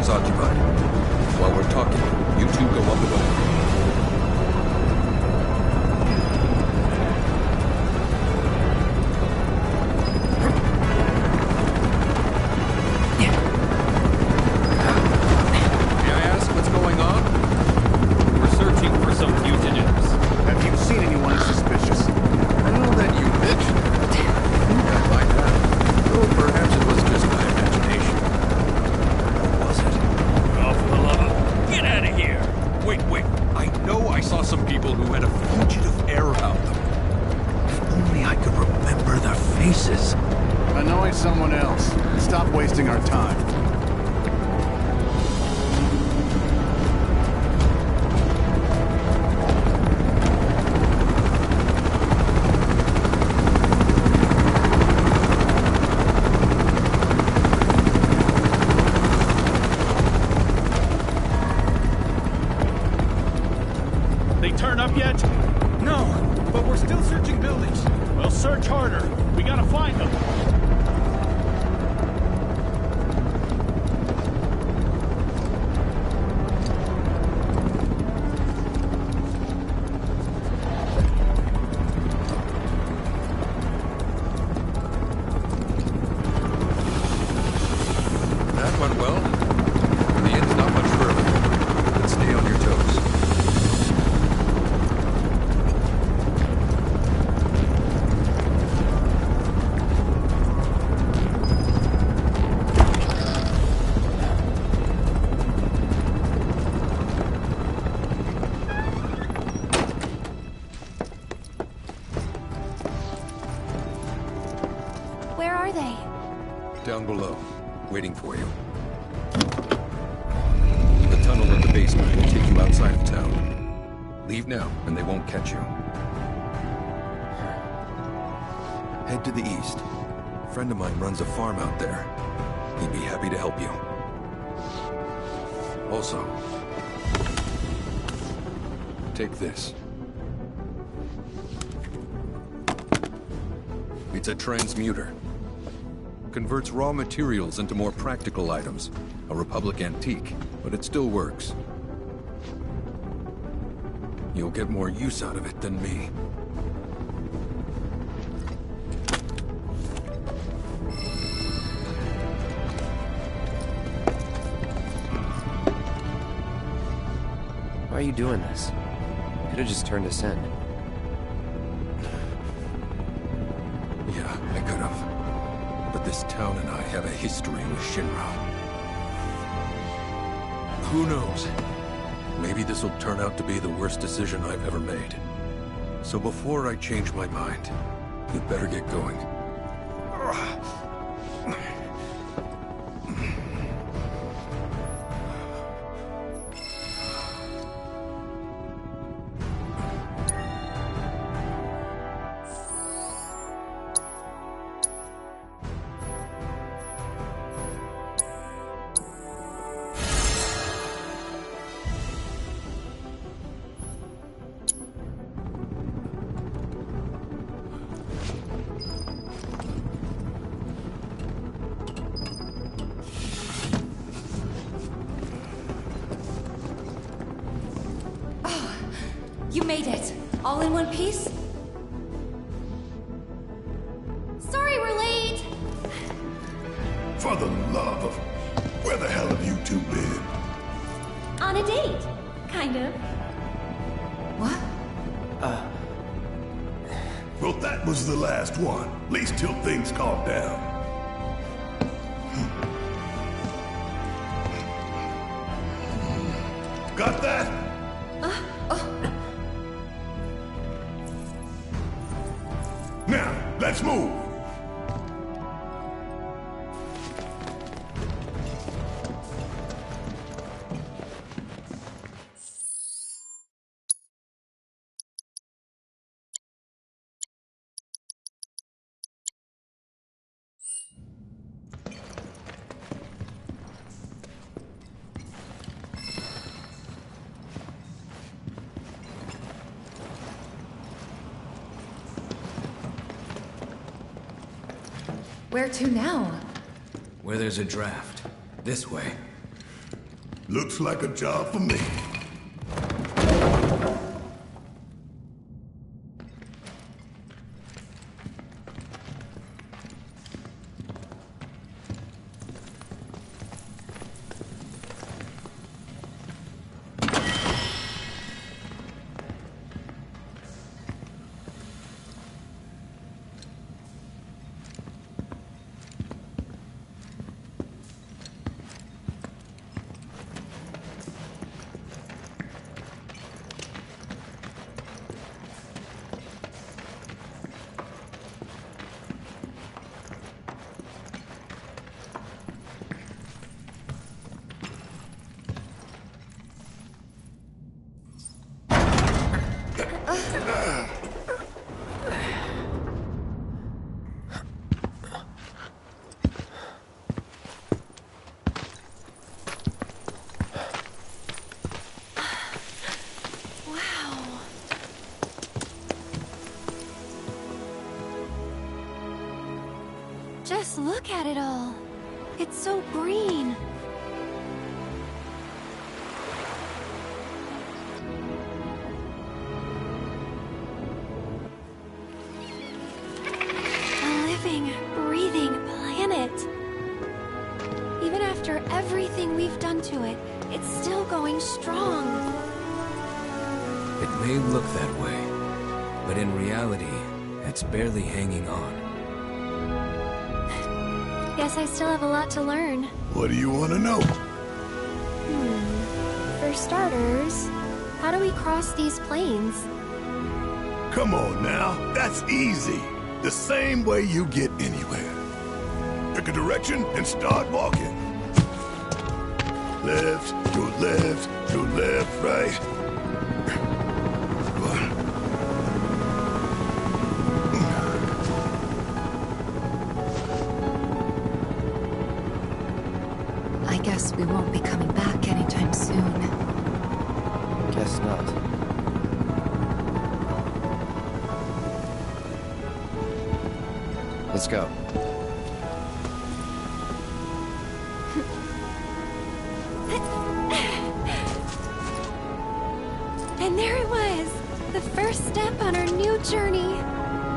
is occupied. While we're talking, you two go up above. Someone else. Stop wasting our time. They turn up yet? No, but we're still searching buildings. We'll search harder. We gotta find them. Down below, waiting for you. The tunnel at the basement will take you outside of town. Leave now, and they won't catch you. Head to the east. A friend of mine runs a farm out there. He'd be happy to help you. Also, take this. It's a transmuter. Converts raw materials into more practical items. A Republic antique, but it still works. You'll get more use out of it than me. Why are you doing this? You could have just turned us in. Yeah, I could have. But this town and I have a history with Shinra. Who knows? Maybe this will turn out to be the worst decision I've ever made. So before I change my mind, you'd better get going. You made it! All in one piece? Sorry we're late! For the love of... Where the hell have you two been? On a date, kind of. What? Well, that was the last one. At least till things calm down. Got that? Now, let's move! Where to now? Where there's a draft. This way. Looks like a job for me. Just look at it all. It's so green. A living, breathing planet. Even after everything we've done to it, it's still going strong. It may look that way, but in reality, it's barely hanging on. Guess I still have a lot to learn. What do you want to know? For starters, how do we cross these plains? Come on now, that's easy. The same way you get anywhere. Pick a direction and start walking. Left, go left, go left, right. I guess we won't be coming back anytime soon. Guess not. Let's go. And there it was! The first step on our new journey.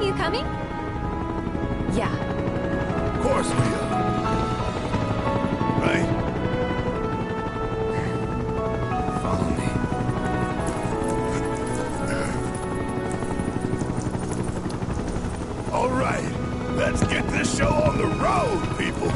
You coming? Yeah. Of course we are. Right? Follow me. All right, let's get this show on the road, people.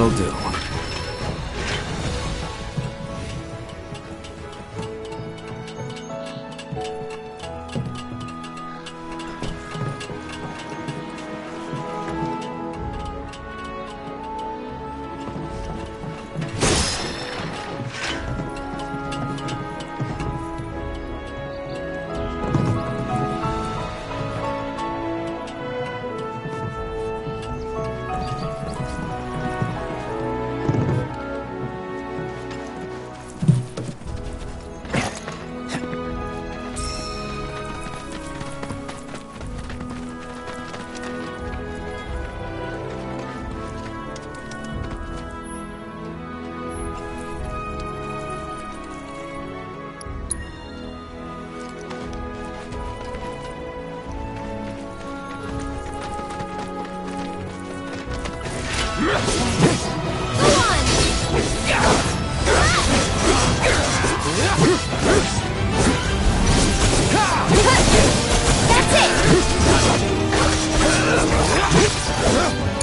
That'll do.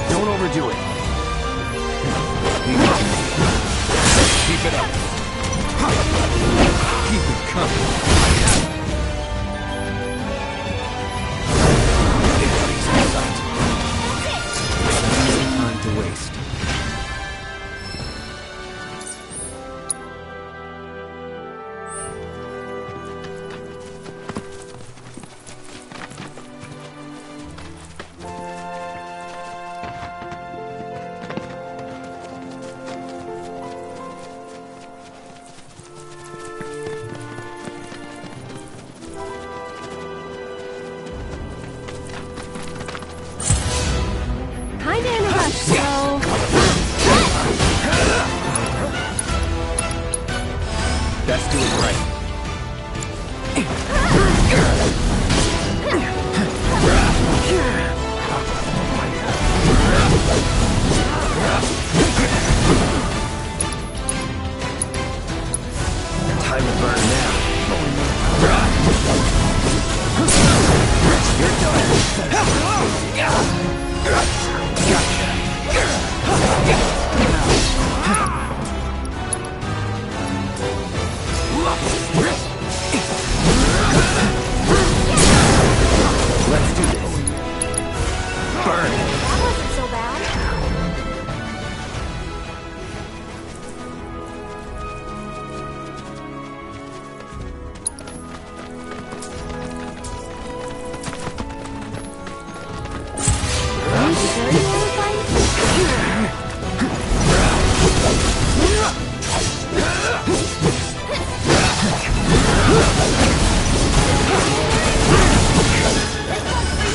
Don't overdo it. Keep it up. Keep it coming. Time to waste. Kinda in a rush, so... Best do it right. Time to burn now. You're done. Let's do this. Burn. That wasn't so bad. Are you sure you wanna fight?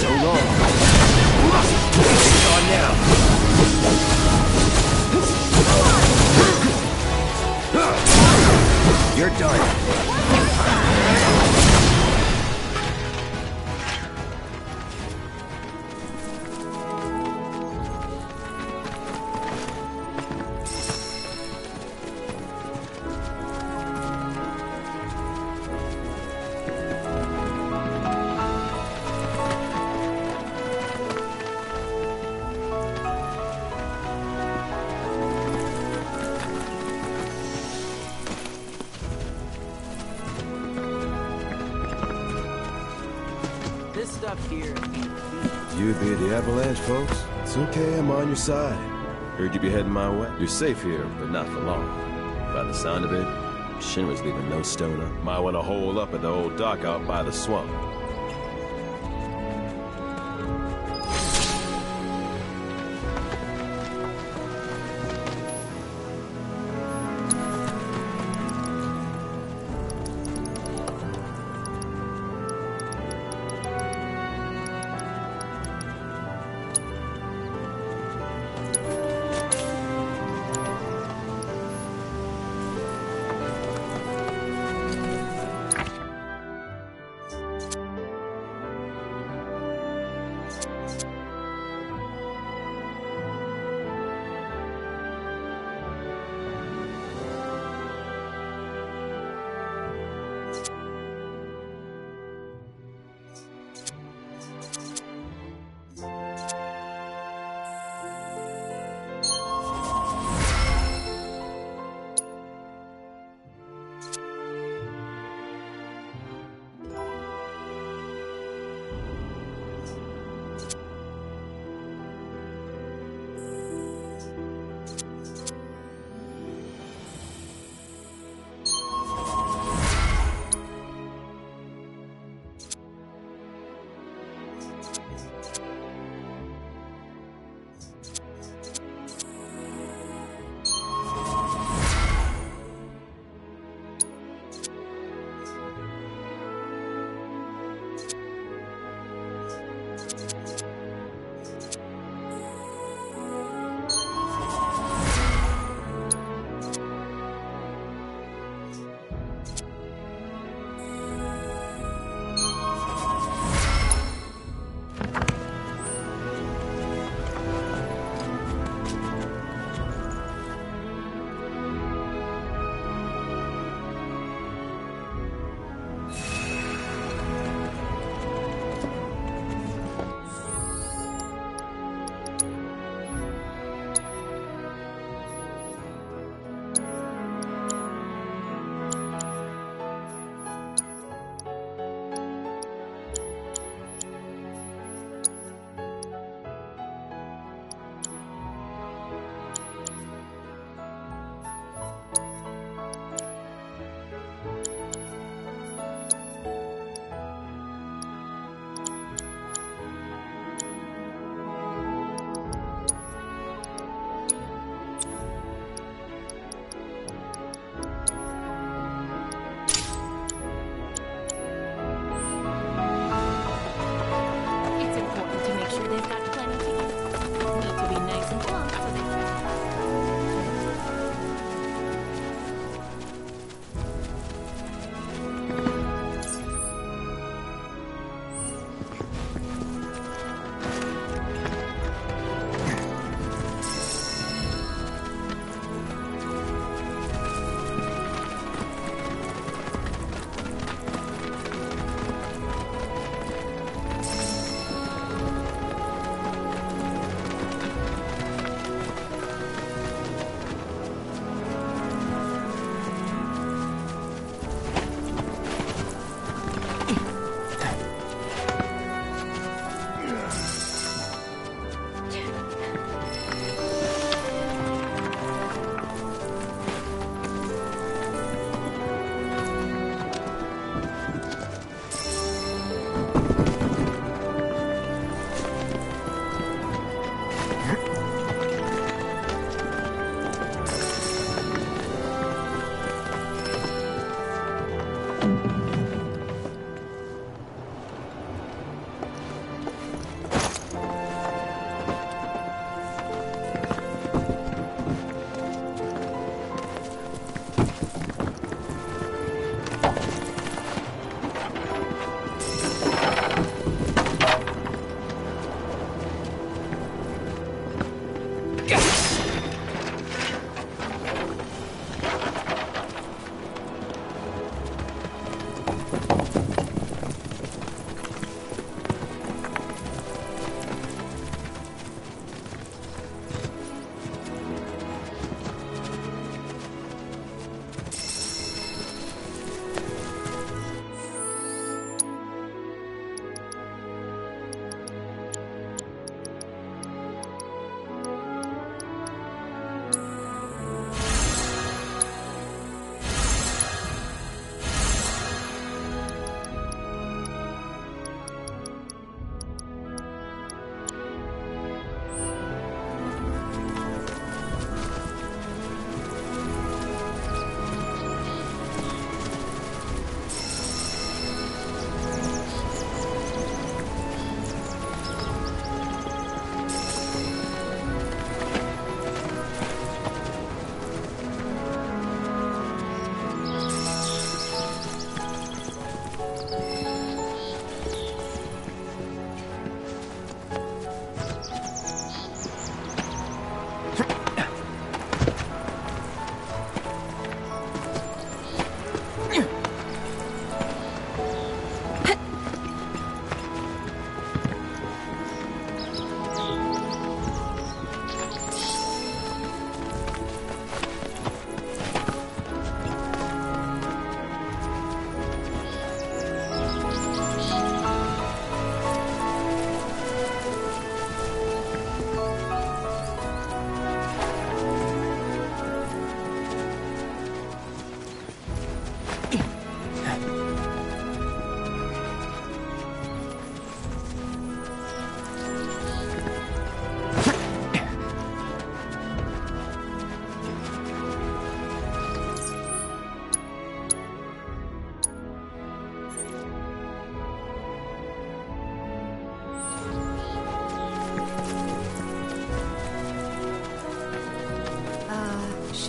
So long. It's on now. You're done. This stuff here. You be the Avalanche, folks? It's okay, I'm on your side. Heard you be heading my way. You're safe here, but not for long. By the sound of it, Shinra's leaving no stone up. Might want to hole up at the old dock out by the swamp.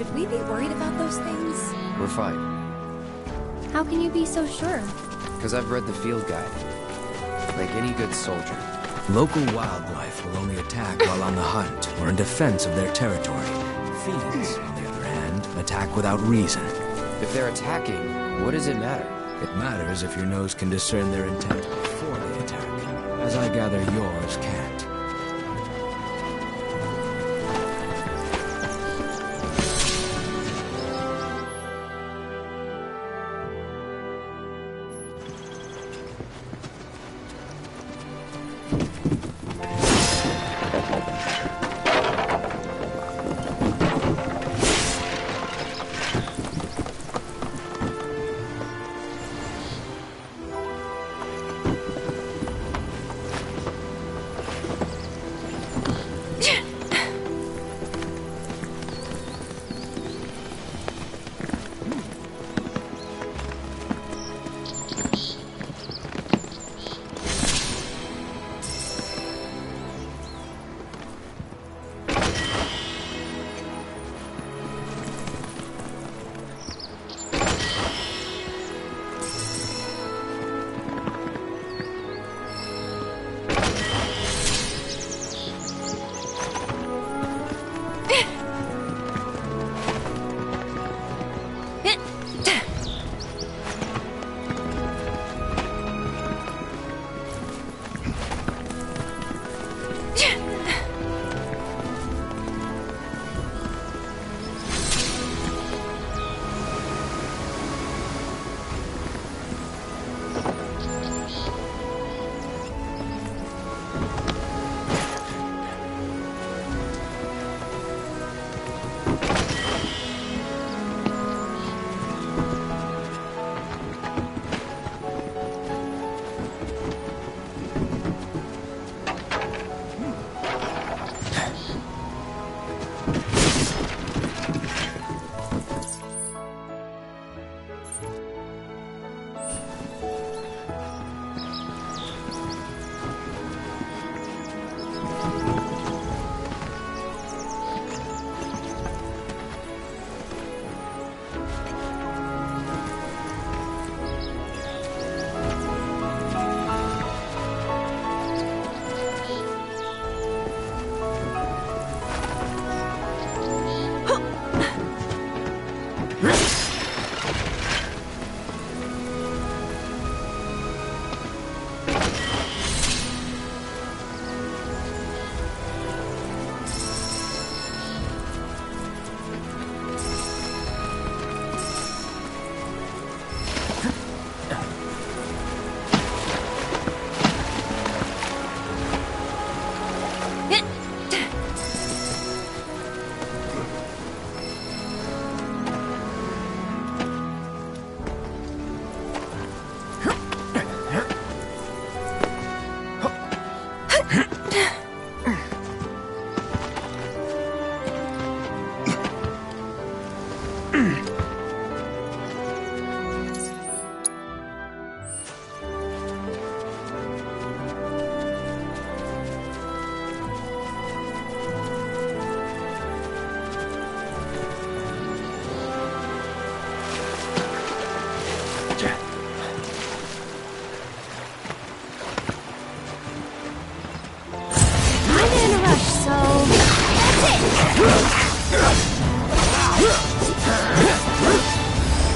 Should we be worried about those things? We're fine. How can you be so sure? Because I've read the field guide. Like any good soldier. Local wildlife will only attack while on the hunt or in defense of their territory. Fiends, on the other hand, attack without reason. If they're attacking, what does it matter? It matters if your nose can discern their intent before they attack, as I gather yours can't.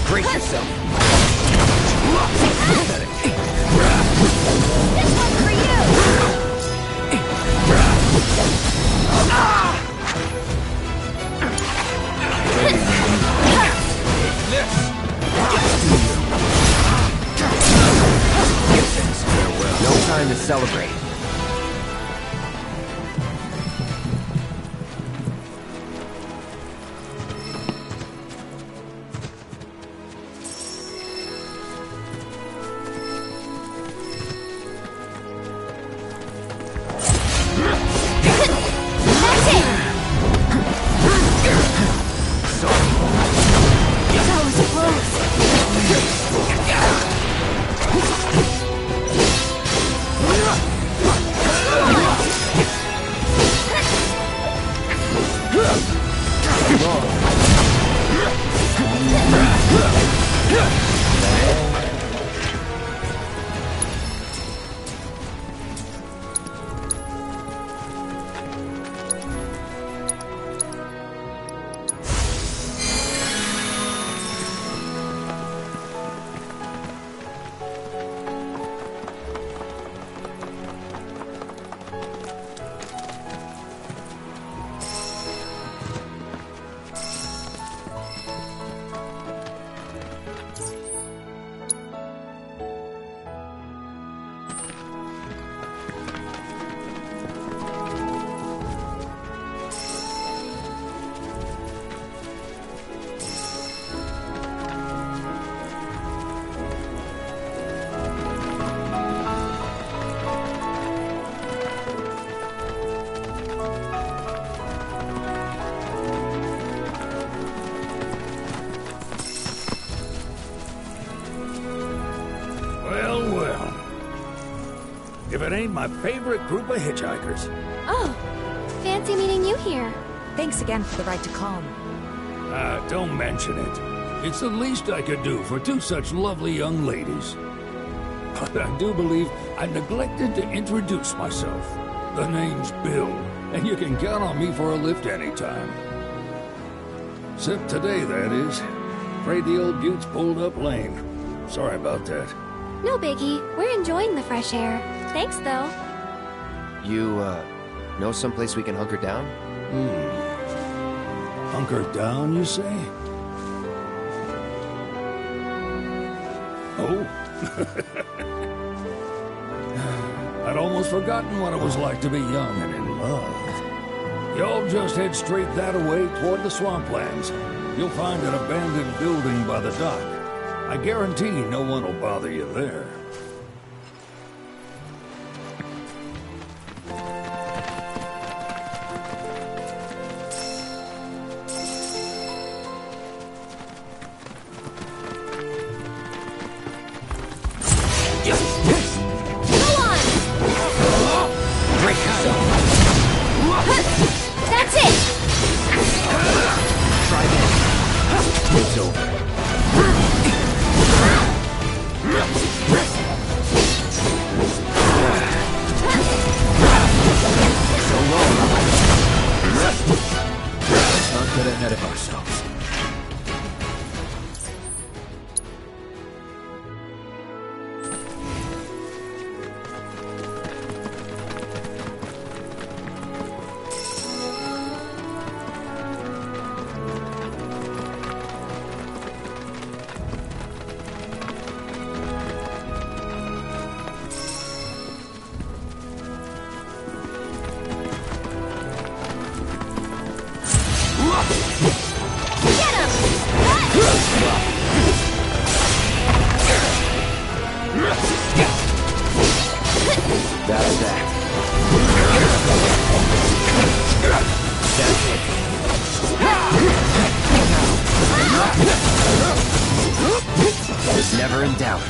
Brace yourself. This one's for you! No time to celebrate. if it ain't my favorite group of hitchhikers. Oh, fancy meeting you here. Thanks again for the ride to Calm. Don't mention it. It's the least I could do for two such lovely young ladies. But I do believe I neglected to introduce myself. The name's Bill, and you can count on me for a lift anytime. Except today, that is. Afraid the old bute's pulled up lame. Sorry about that. No biggie. We're enjoying the fresh air. Thanks, though. You, know someplace we can hunker down? Hunker down, you say? Oh? I'd almost forgotten what it was like to be young and in love. Y'all just head straight that away toward the swamplands. You'll find an abandoned building by the dock. I guarantee no one will bother you there. Never in doubt.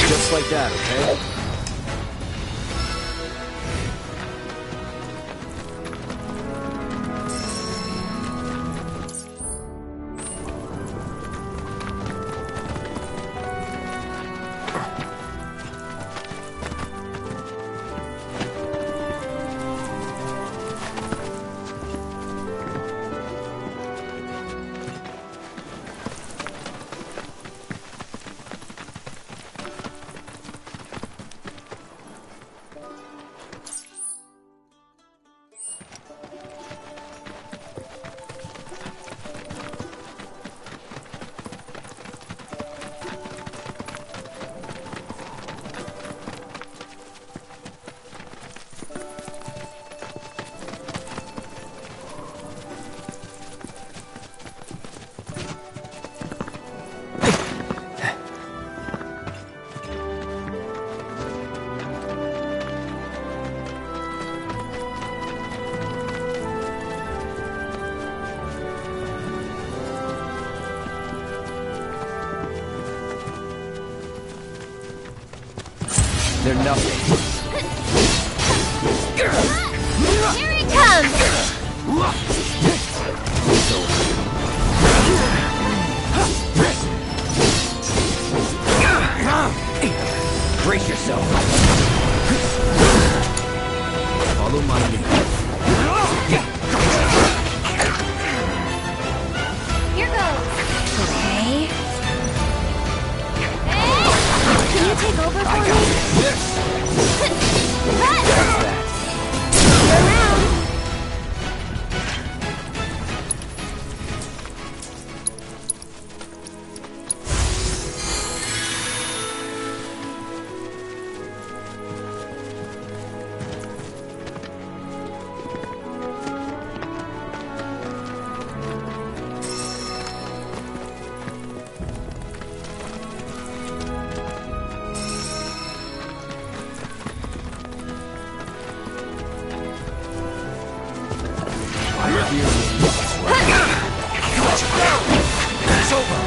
Just like that, okay? They're nothing. Here it comes! It's over. Brace yourself. Follow my lead. Here goes. Okay. Can you take over for me? You're around. It's over.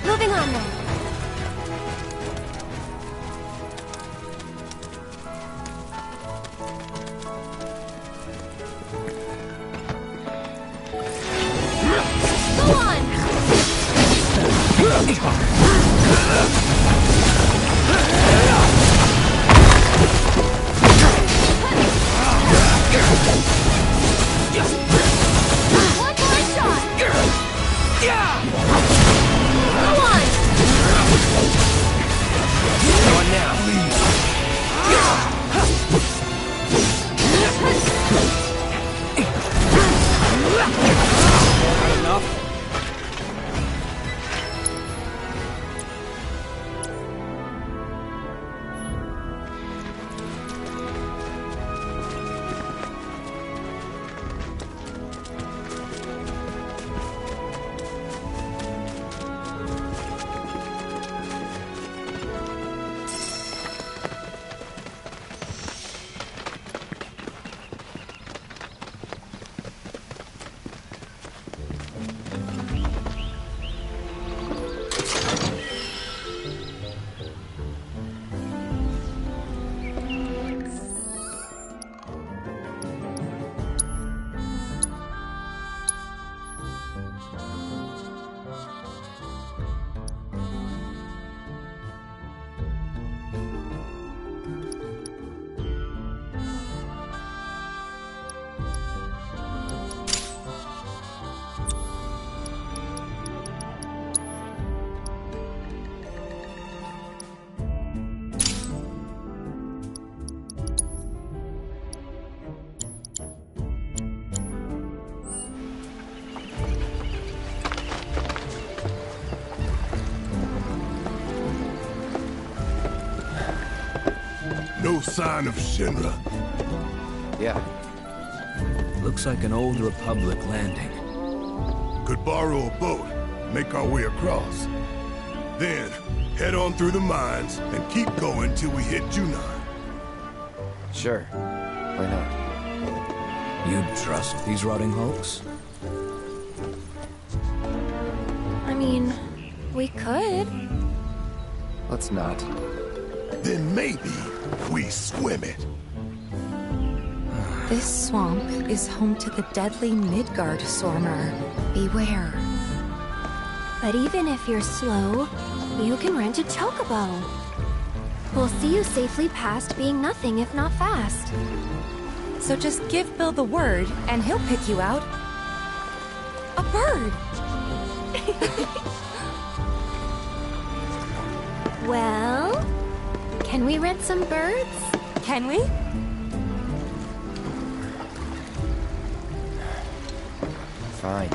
Moving on then. Go on. One more shot. Go on. Go on now. Not enough. No sign of Shinra. Yeah. Looks like an old Republic landing. Could borrow a boat, make our way across. Then, head on through the mines and keep going till we hit Junon. Sure. Why not? You'd trust these rotting hulks? I mean, we could. Let's not. Then maybe we swim it. This swamp is home to the deadly Midgard Stormer. Beware. But even if you're slow, you can rent a chocobo. We'll see you safely past being nothing if not fast. So just give Bill the word, and he'll pick you out. A bird! Well, can we rent some birds? Can we? Fine.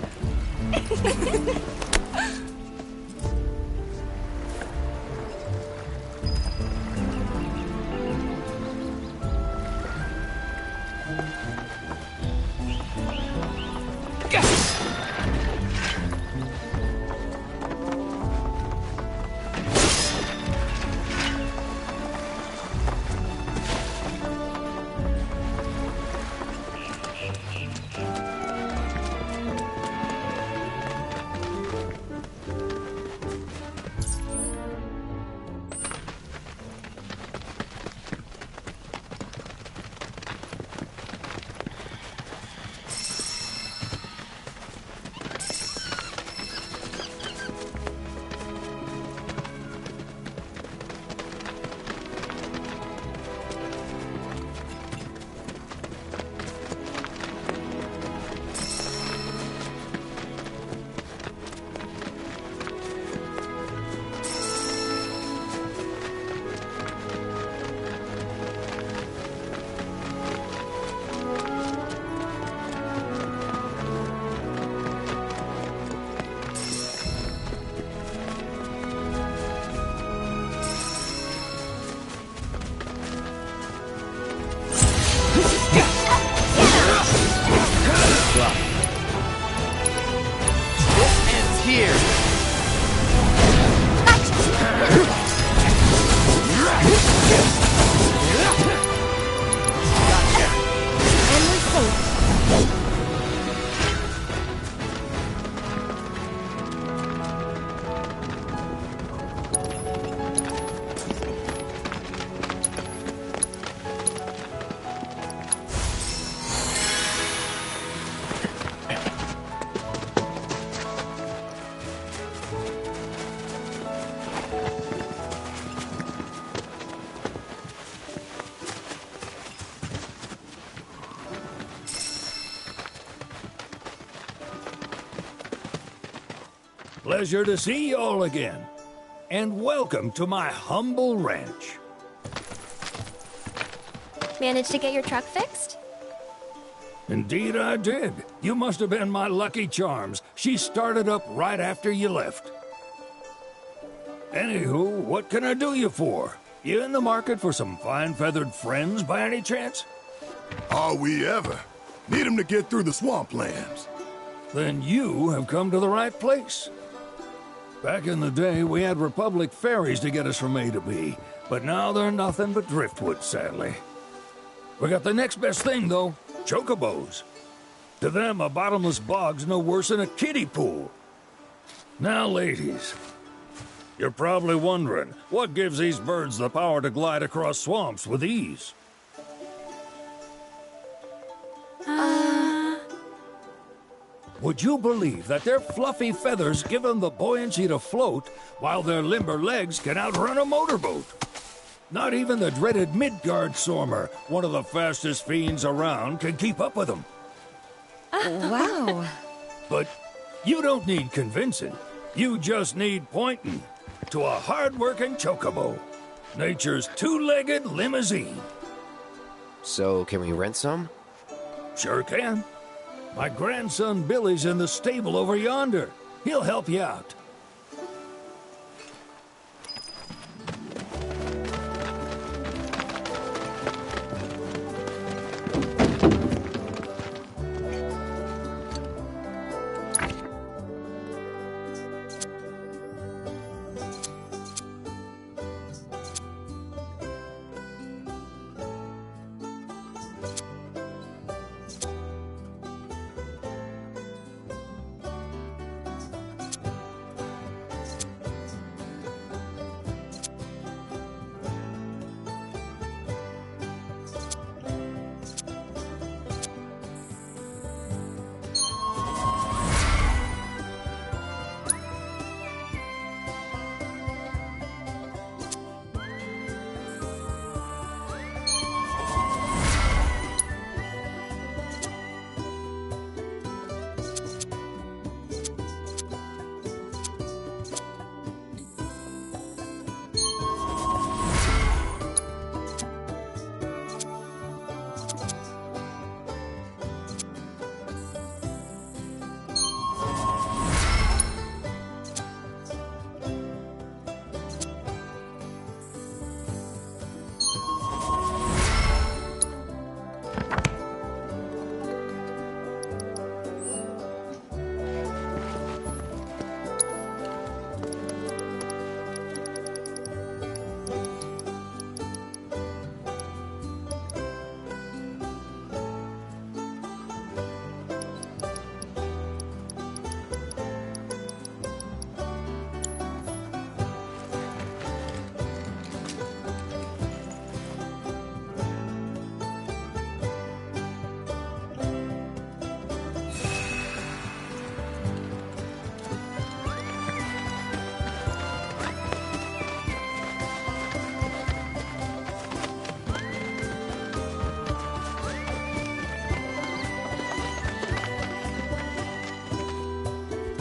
here! And we're safe. Pleasure to see you all again. And welcome to my humble ranch. Managed to get your truck fixed? Indeed I did. You must have been my lucky charms. She started up right after you left. Anywho, what can I do you for? You in the market for some fine-feathered friends by any chance? Are we ever? Need 'em to get through the swamplands. Then you have come to the right place. Back in the day, we had Republic ferries to get us from A to B, but now they're nothing but driftwood, sadly. We got the next best thing, though, chocobos. To them, a bottomless bog's no worse than a kiddie pool. Now, ladies, you're probably wondering, what gives these birds the power to glide across swamps with ease? Would you believe that their fluffy feathers give them the buoyancy to float, while their limber legs can outrun a motorboat? Not even the dreaded Midgard Sormer, one of the fastest fiends around, can keep up with them. Wow. But you don't need convincing. You just need pointing to a hard-working chocobo. Nature's two-legged limousine. So, can we rent some? Sure can. My grandson Billy's in the stable over yonder. He'll help you out.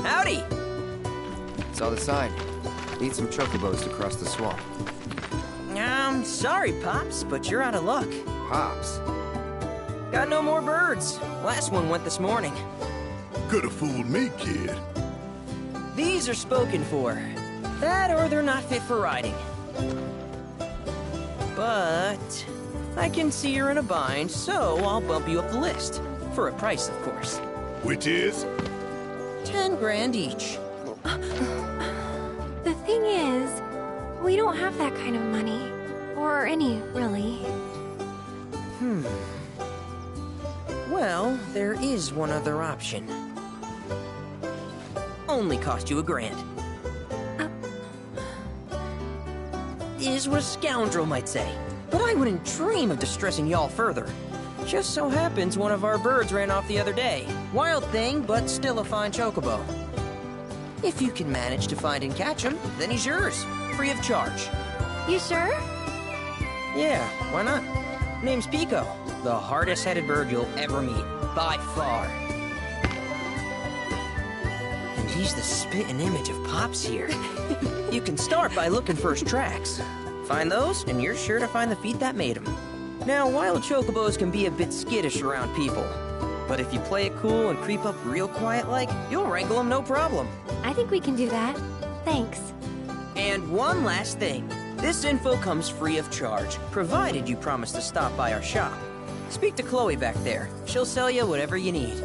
Howdy! Saw the sign. Need some chocobos to cross the swamp. Sorry, Pops, but you're out of luck. Pops? Got no more birds. Last one went this morning. Could've fooled me, kid. These are spoken for. That or they're not fit for riding. But I can see you're in a bind, so I'll bump you up the list. For a price, of course. Which is? 10 grand each. The thing is, we don't have that kind of money. Or any, really. Well, there is one other option. Only cost you $1,000. Is what a scoundrel might say. But I wouldn't dream of distressing y'all further. Just so happens one of our birds ran off the other day. Wild thing, but still a fine chocobo. If you can manage to find and catch him, then he's yours. Free of charge. You sure? Yeah, why not? Name's Pico. The hardest-headed bird you'll ever meet. By far. And he's the spitting image of Pops here. You can start by looking for his tracks. Find those, and you're sure to find the feet that made him. Now, wild chocobos can be a bit skittish around people. But if you play it cool and creep up real quiet-like, you'll wrangle them no problem. I think we can do that. Thanks. And one last thing. This info comes free of charge, provided you promise to stop by our shop. Speak to Chloe back there. She'll sell you whatever you need.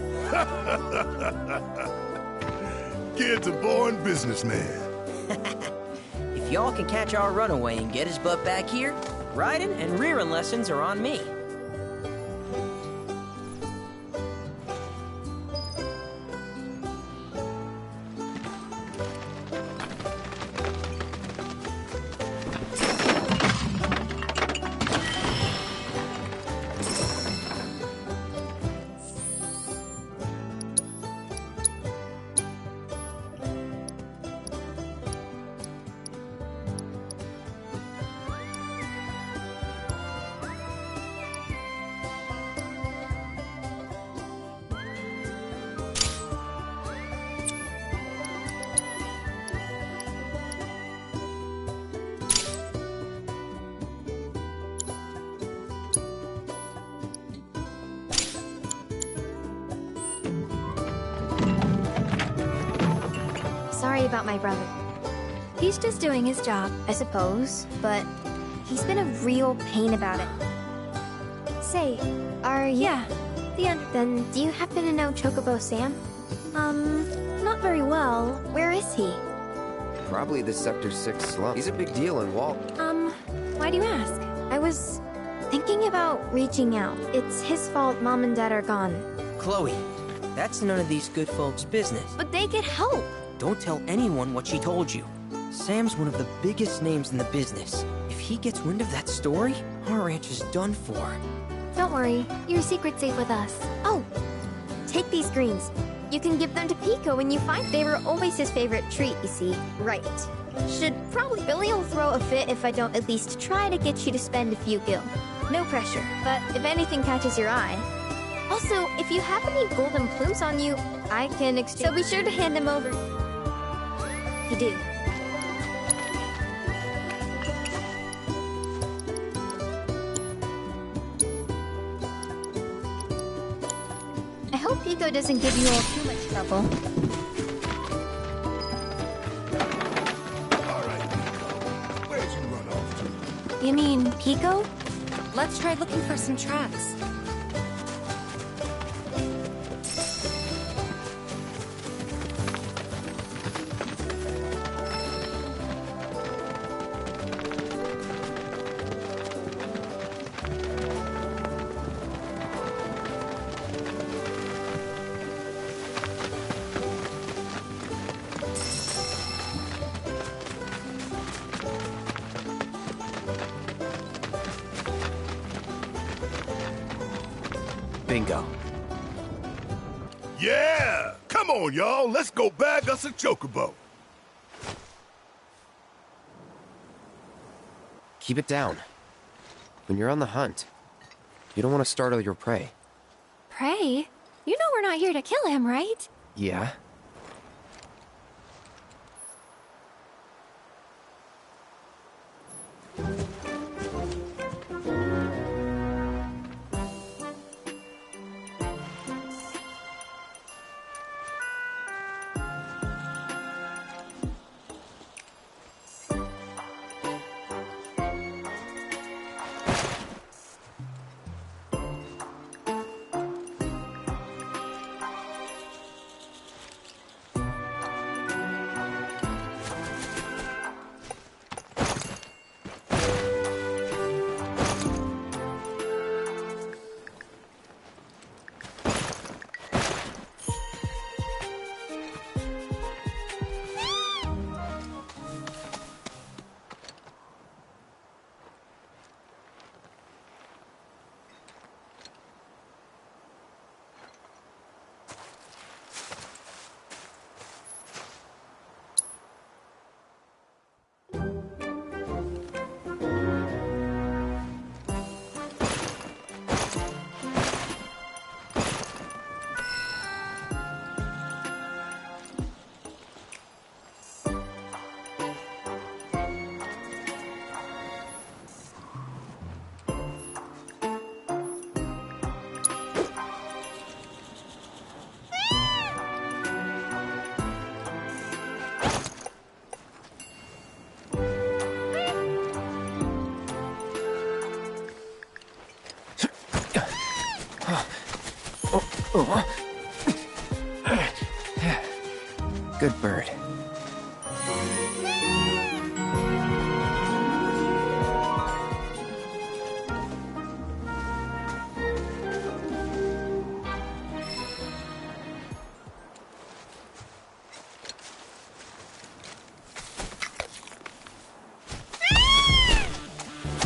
Kid's a born businessman. If y'all can catch our runaway and get his butt back here, riding and rearing lessons are on me. Sorry about my brother. He's just doing his job, I suppose, but he's been a real pain about it. Say, are you... Yeah, the end. Then, do you happen to know Chocobo Sam? Not very well. Where is he? Probably the Sector 6 slum. He's a big deal in Walt. Why do you ask? I was thinking about reaching out. It's his fault Mom and Dad are gone. Chloe, that's none of these good folks' business. But they could help. Don't tell anyone what she told you. Sam's one of the biggest names in the business. If he gets wind of that story, our ranch is done for. Don't worry, your secret's safe with us. Oh, take these greens. You can give them to Pico when you find they were always his favorite treat, you see. Right. Billy will throw a fit if I don't at least try to get you to spend a few gil. No pressure, but if anything catches your eye. Also, if you have any golden plumes on you, I can exchange. So be sure to hand them over. You do. I hope Pico doesn't give you all too much trouble. Where'd you run off to? You mean Pico? Let's try looking for some tracks. Bingo. Yeah! Come on, y'all. Let's go bag us a chocobo. Keep it down. When you're on the hunt, you don't want to startle your prey. Prey? You know we're not here to kill him, right? Yeah? Good bird.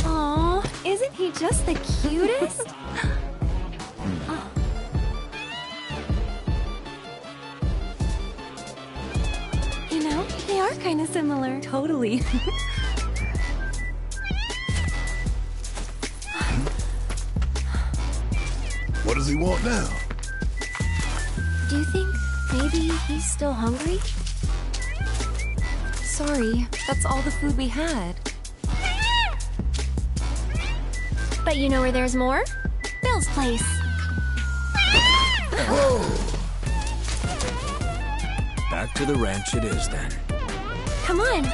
Aw, isn't he just the cutest? Oh. You know, they are kind of similar. Totally. What does he want now? Do you think maybe he's still hungry? Sorry, that's all the food we had. But you know where there's more? Bill's place. Whoa! Back to the ranch it is then. Come on.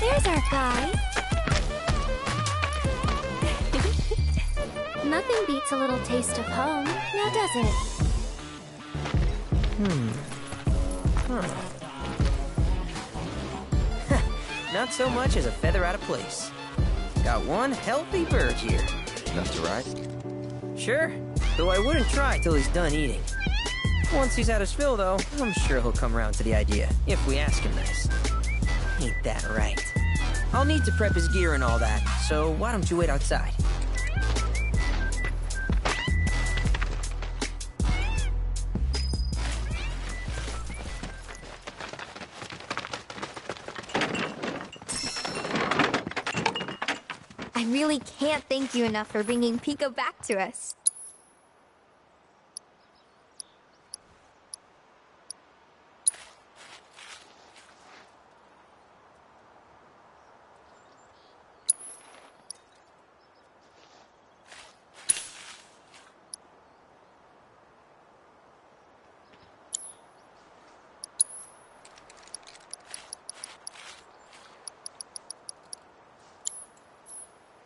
There's our guy. Nothing beats a little taste of home, now does it? Not so much as a feather out of place. Got one healthy bird here. Enough to ride? Sure, though I wouldn't try till he's done eating. Once he's had his fill, though, I'm sure he'll come around to the idea, if we ask him nice. Ain't that right? I'll need to prep his gear and all that, so why don't you wait outside? I really can't thank you enough for bringing Pico back to us.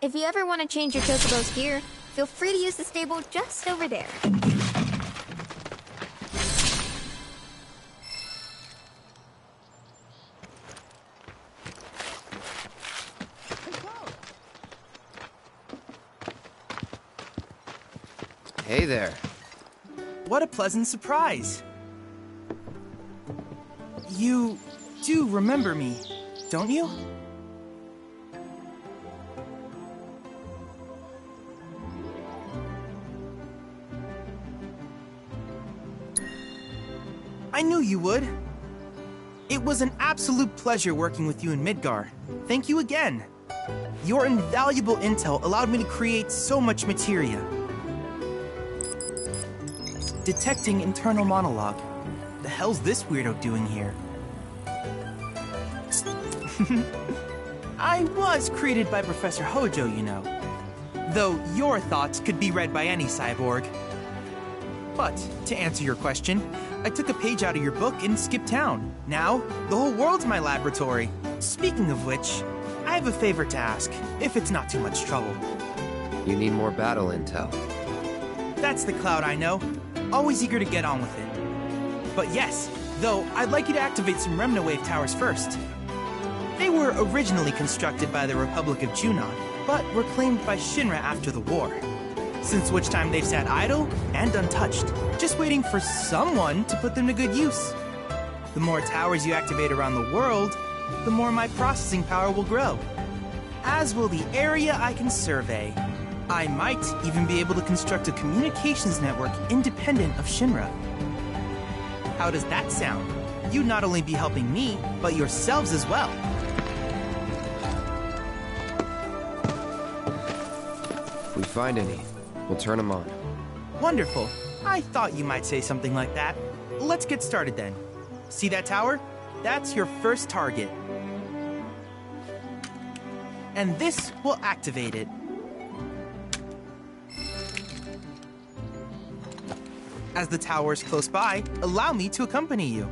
If you ever want to change your Chocobo's gear, feel free to use the stable just over there. Hey there. What a pleasant surprise. You do remember me, don't you? I knew you would. It was an absolute pleasure working with you in Midgar. Thank you again. Your invaluable intel allowed me to create so much materia. Detecting internal monologue. The hell's this weirdo doing here? I was created by Professor Hojo, you know. Though your thoughts could be read by any cyborg. But, to answer your question, I took a page out of your book and skipped town. Now, the whole world's my laboratory. Speaking of which, I have a favor to ask, if it's not too much trouble. You need more battle intel. That's the Cloud I know. Always eager to get on with it. But yes, though, I'd like you to activate some Remna Wave towers first. They were originally constructed by the Republic of Junon, but were claimed by Shinra after the war. Since which time they've sat idle and untouched, just waiting for someone to put them to good use. The more towers you activate around the world, the more my processing power will grow. As will the area I can survey. I might even be able to construct a communications network independent of Shinra. How does that sound? You'd not only be helping me, but yourselves as well. If we find any, we'll turn them on. Wonderful. I thought you might say something like that. Let's get started then. See that tower? That's your first target. And this will activate it. As the tower is close by, allow me to accompany you.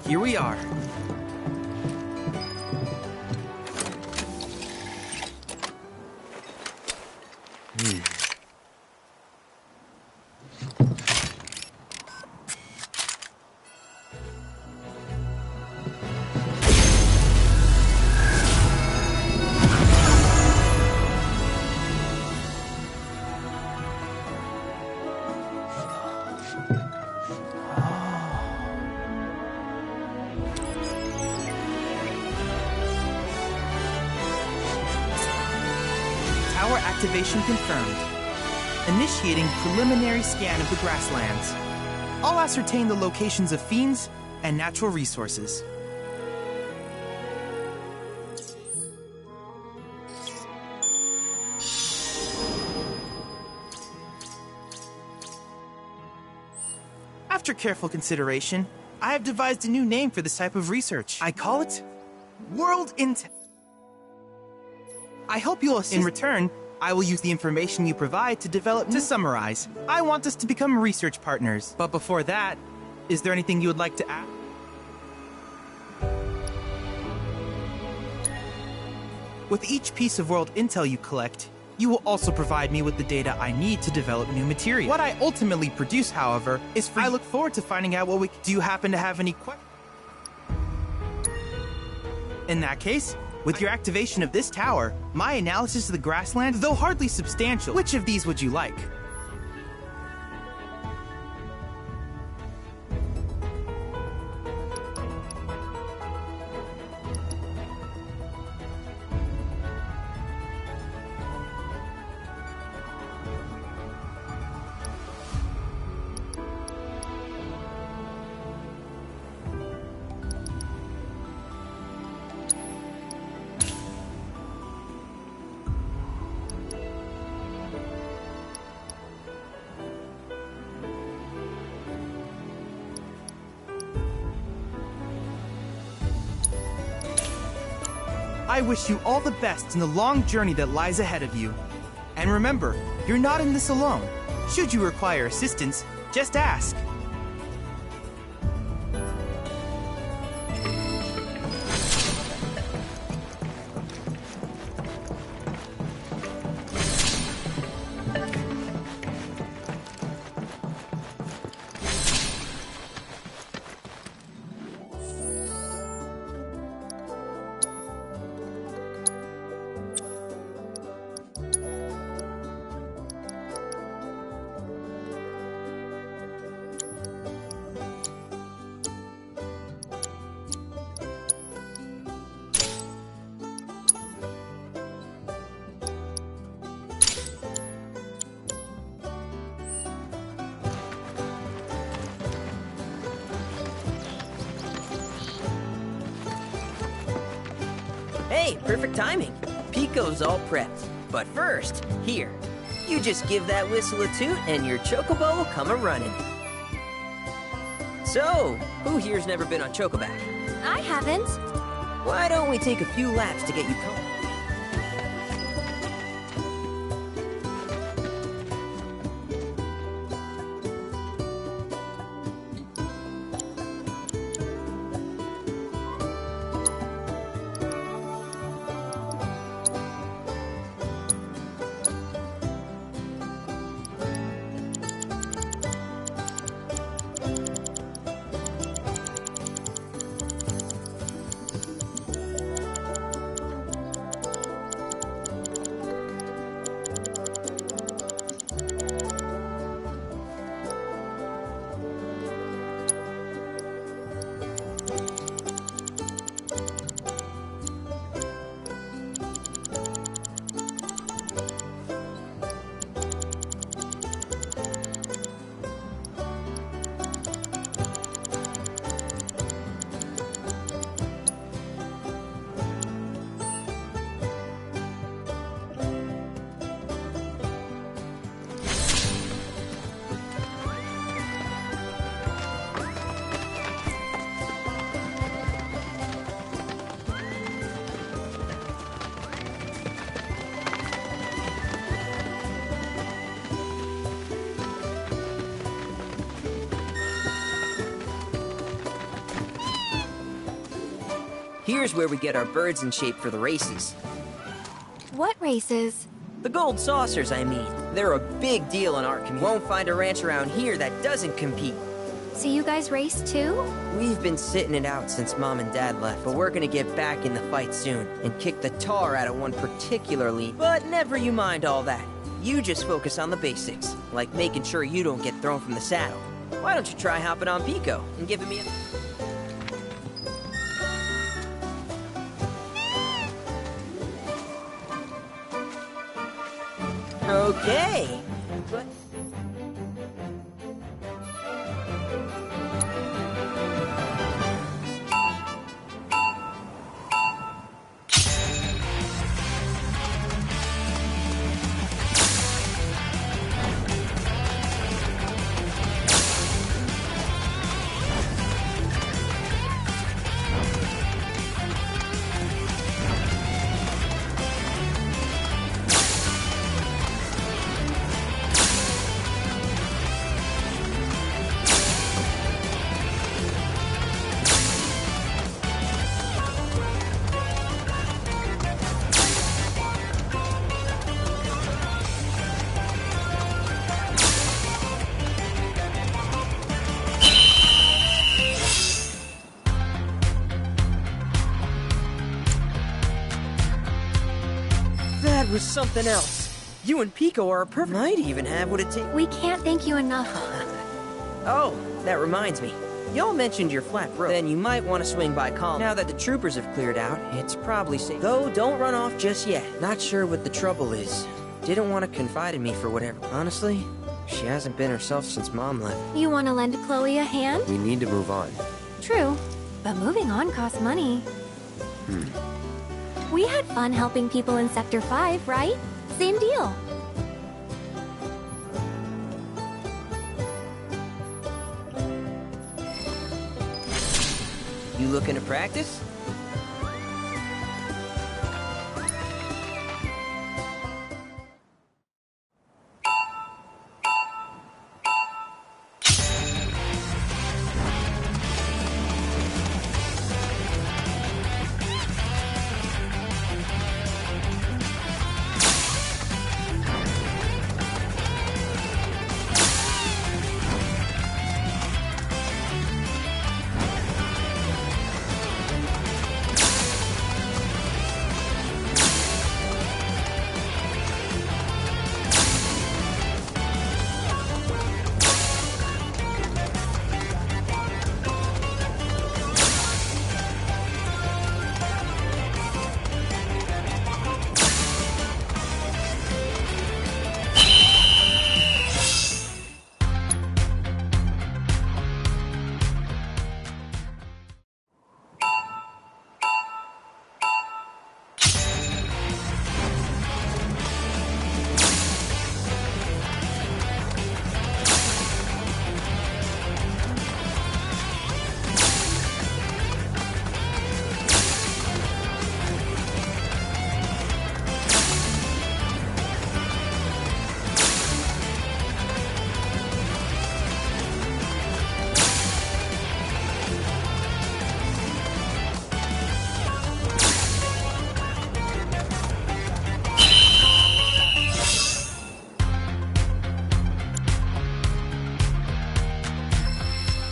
Here we are. Tower activation confirmed. Initiating preliminary scan of the grasslands. I'll ascertain the locations of fiends and natural resources. After careful consideration, I have devised a new name for this type of research. I call it World Intel. I hope you'll assist. In return, I will use the information you provide to develop. To summarize, I want us to become research partners. But before that, is there anything you would like to add? With each piece of world intel you collect, you will also provide me with the data I need to develop new material. What I ultimately produce, however, is free. I look forward to finding out what we... Do you happen to have any questions? In that case, with your activation of this tower, my analysis of the grassland, though hardly substantial, which of these would you like? I wish you all the best in the long journey that lies ahead of you. And remember, you're not in this alone. Should you require assistance, just ask. Hey, perfect timing. Pico's all prepped. But first, here. You just give that whistle a toot and your chocobo will come a-running. So, who here's never been on Chocoback? I haven't. Why don't we take a few laps to get you comfortable? Here's where we get our birds in shape for the races. What races? The gold saucers, I mean. They're a big deal in our community. Won't find a ranch around here that doesn't compete. So you guys race too? We've been sitting it out since Mom and Dad left, but we're gonna get back in the fight soon and kick the tar out of one particularly. But never you mind all that. You just focus on the basics, like making sure you don't get thrown from the saddle. Why don't you try hopping on Pico and giving me a... Okay, but... That was something else. You and Pico are a perfect... Might even have what it takes. We can't thank you enough. Oh, that reminds me. Y'all mentioned your flat road. Then you might want to swing by Colin. Now that the troopers have cleared out, it's probably safe. Though, don't run off just yet. Not sure what the trouble is. Didn't want to confide in me for whatever. Honestly, she hasn't been herself since Mom left. You want to lend Chloe a hand? We need to move on. True, but moving on costs money. We had fun helping people in Sector 5, right? Same deal. You looking to practice?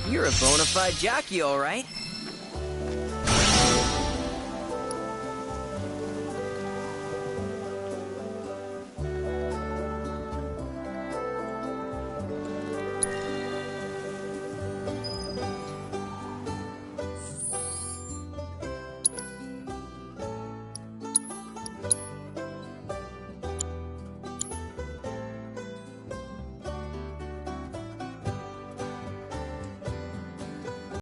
You're a bona fide jockey, all right.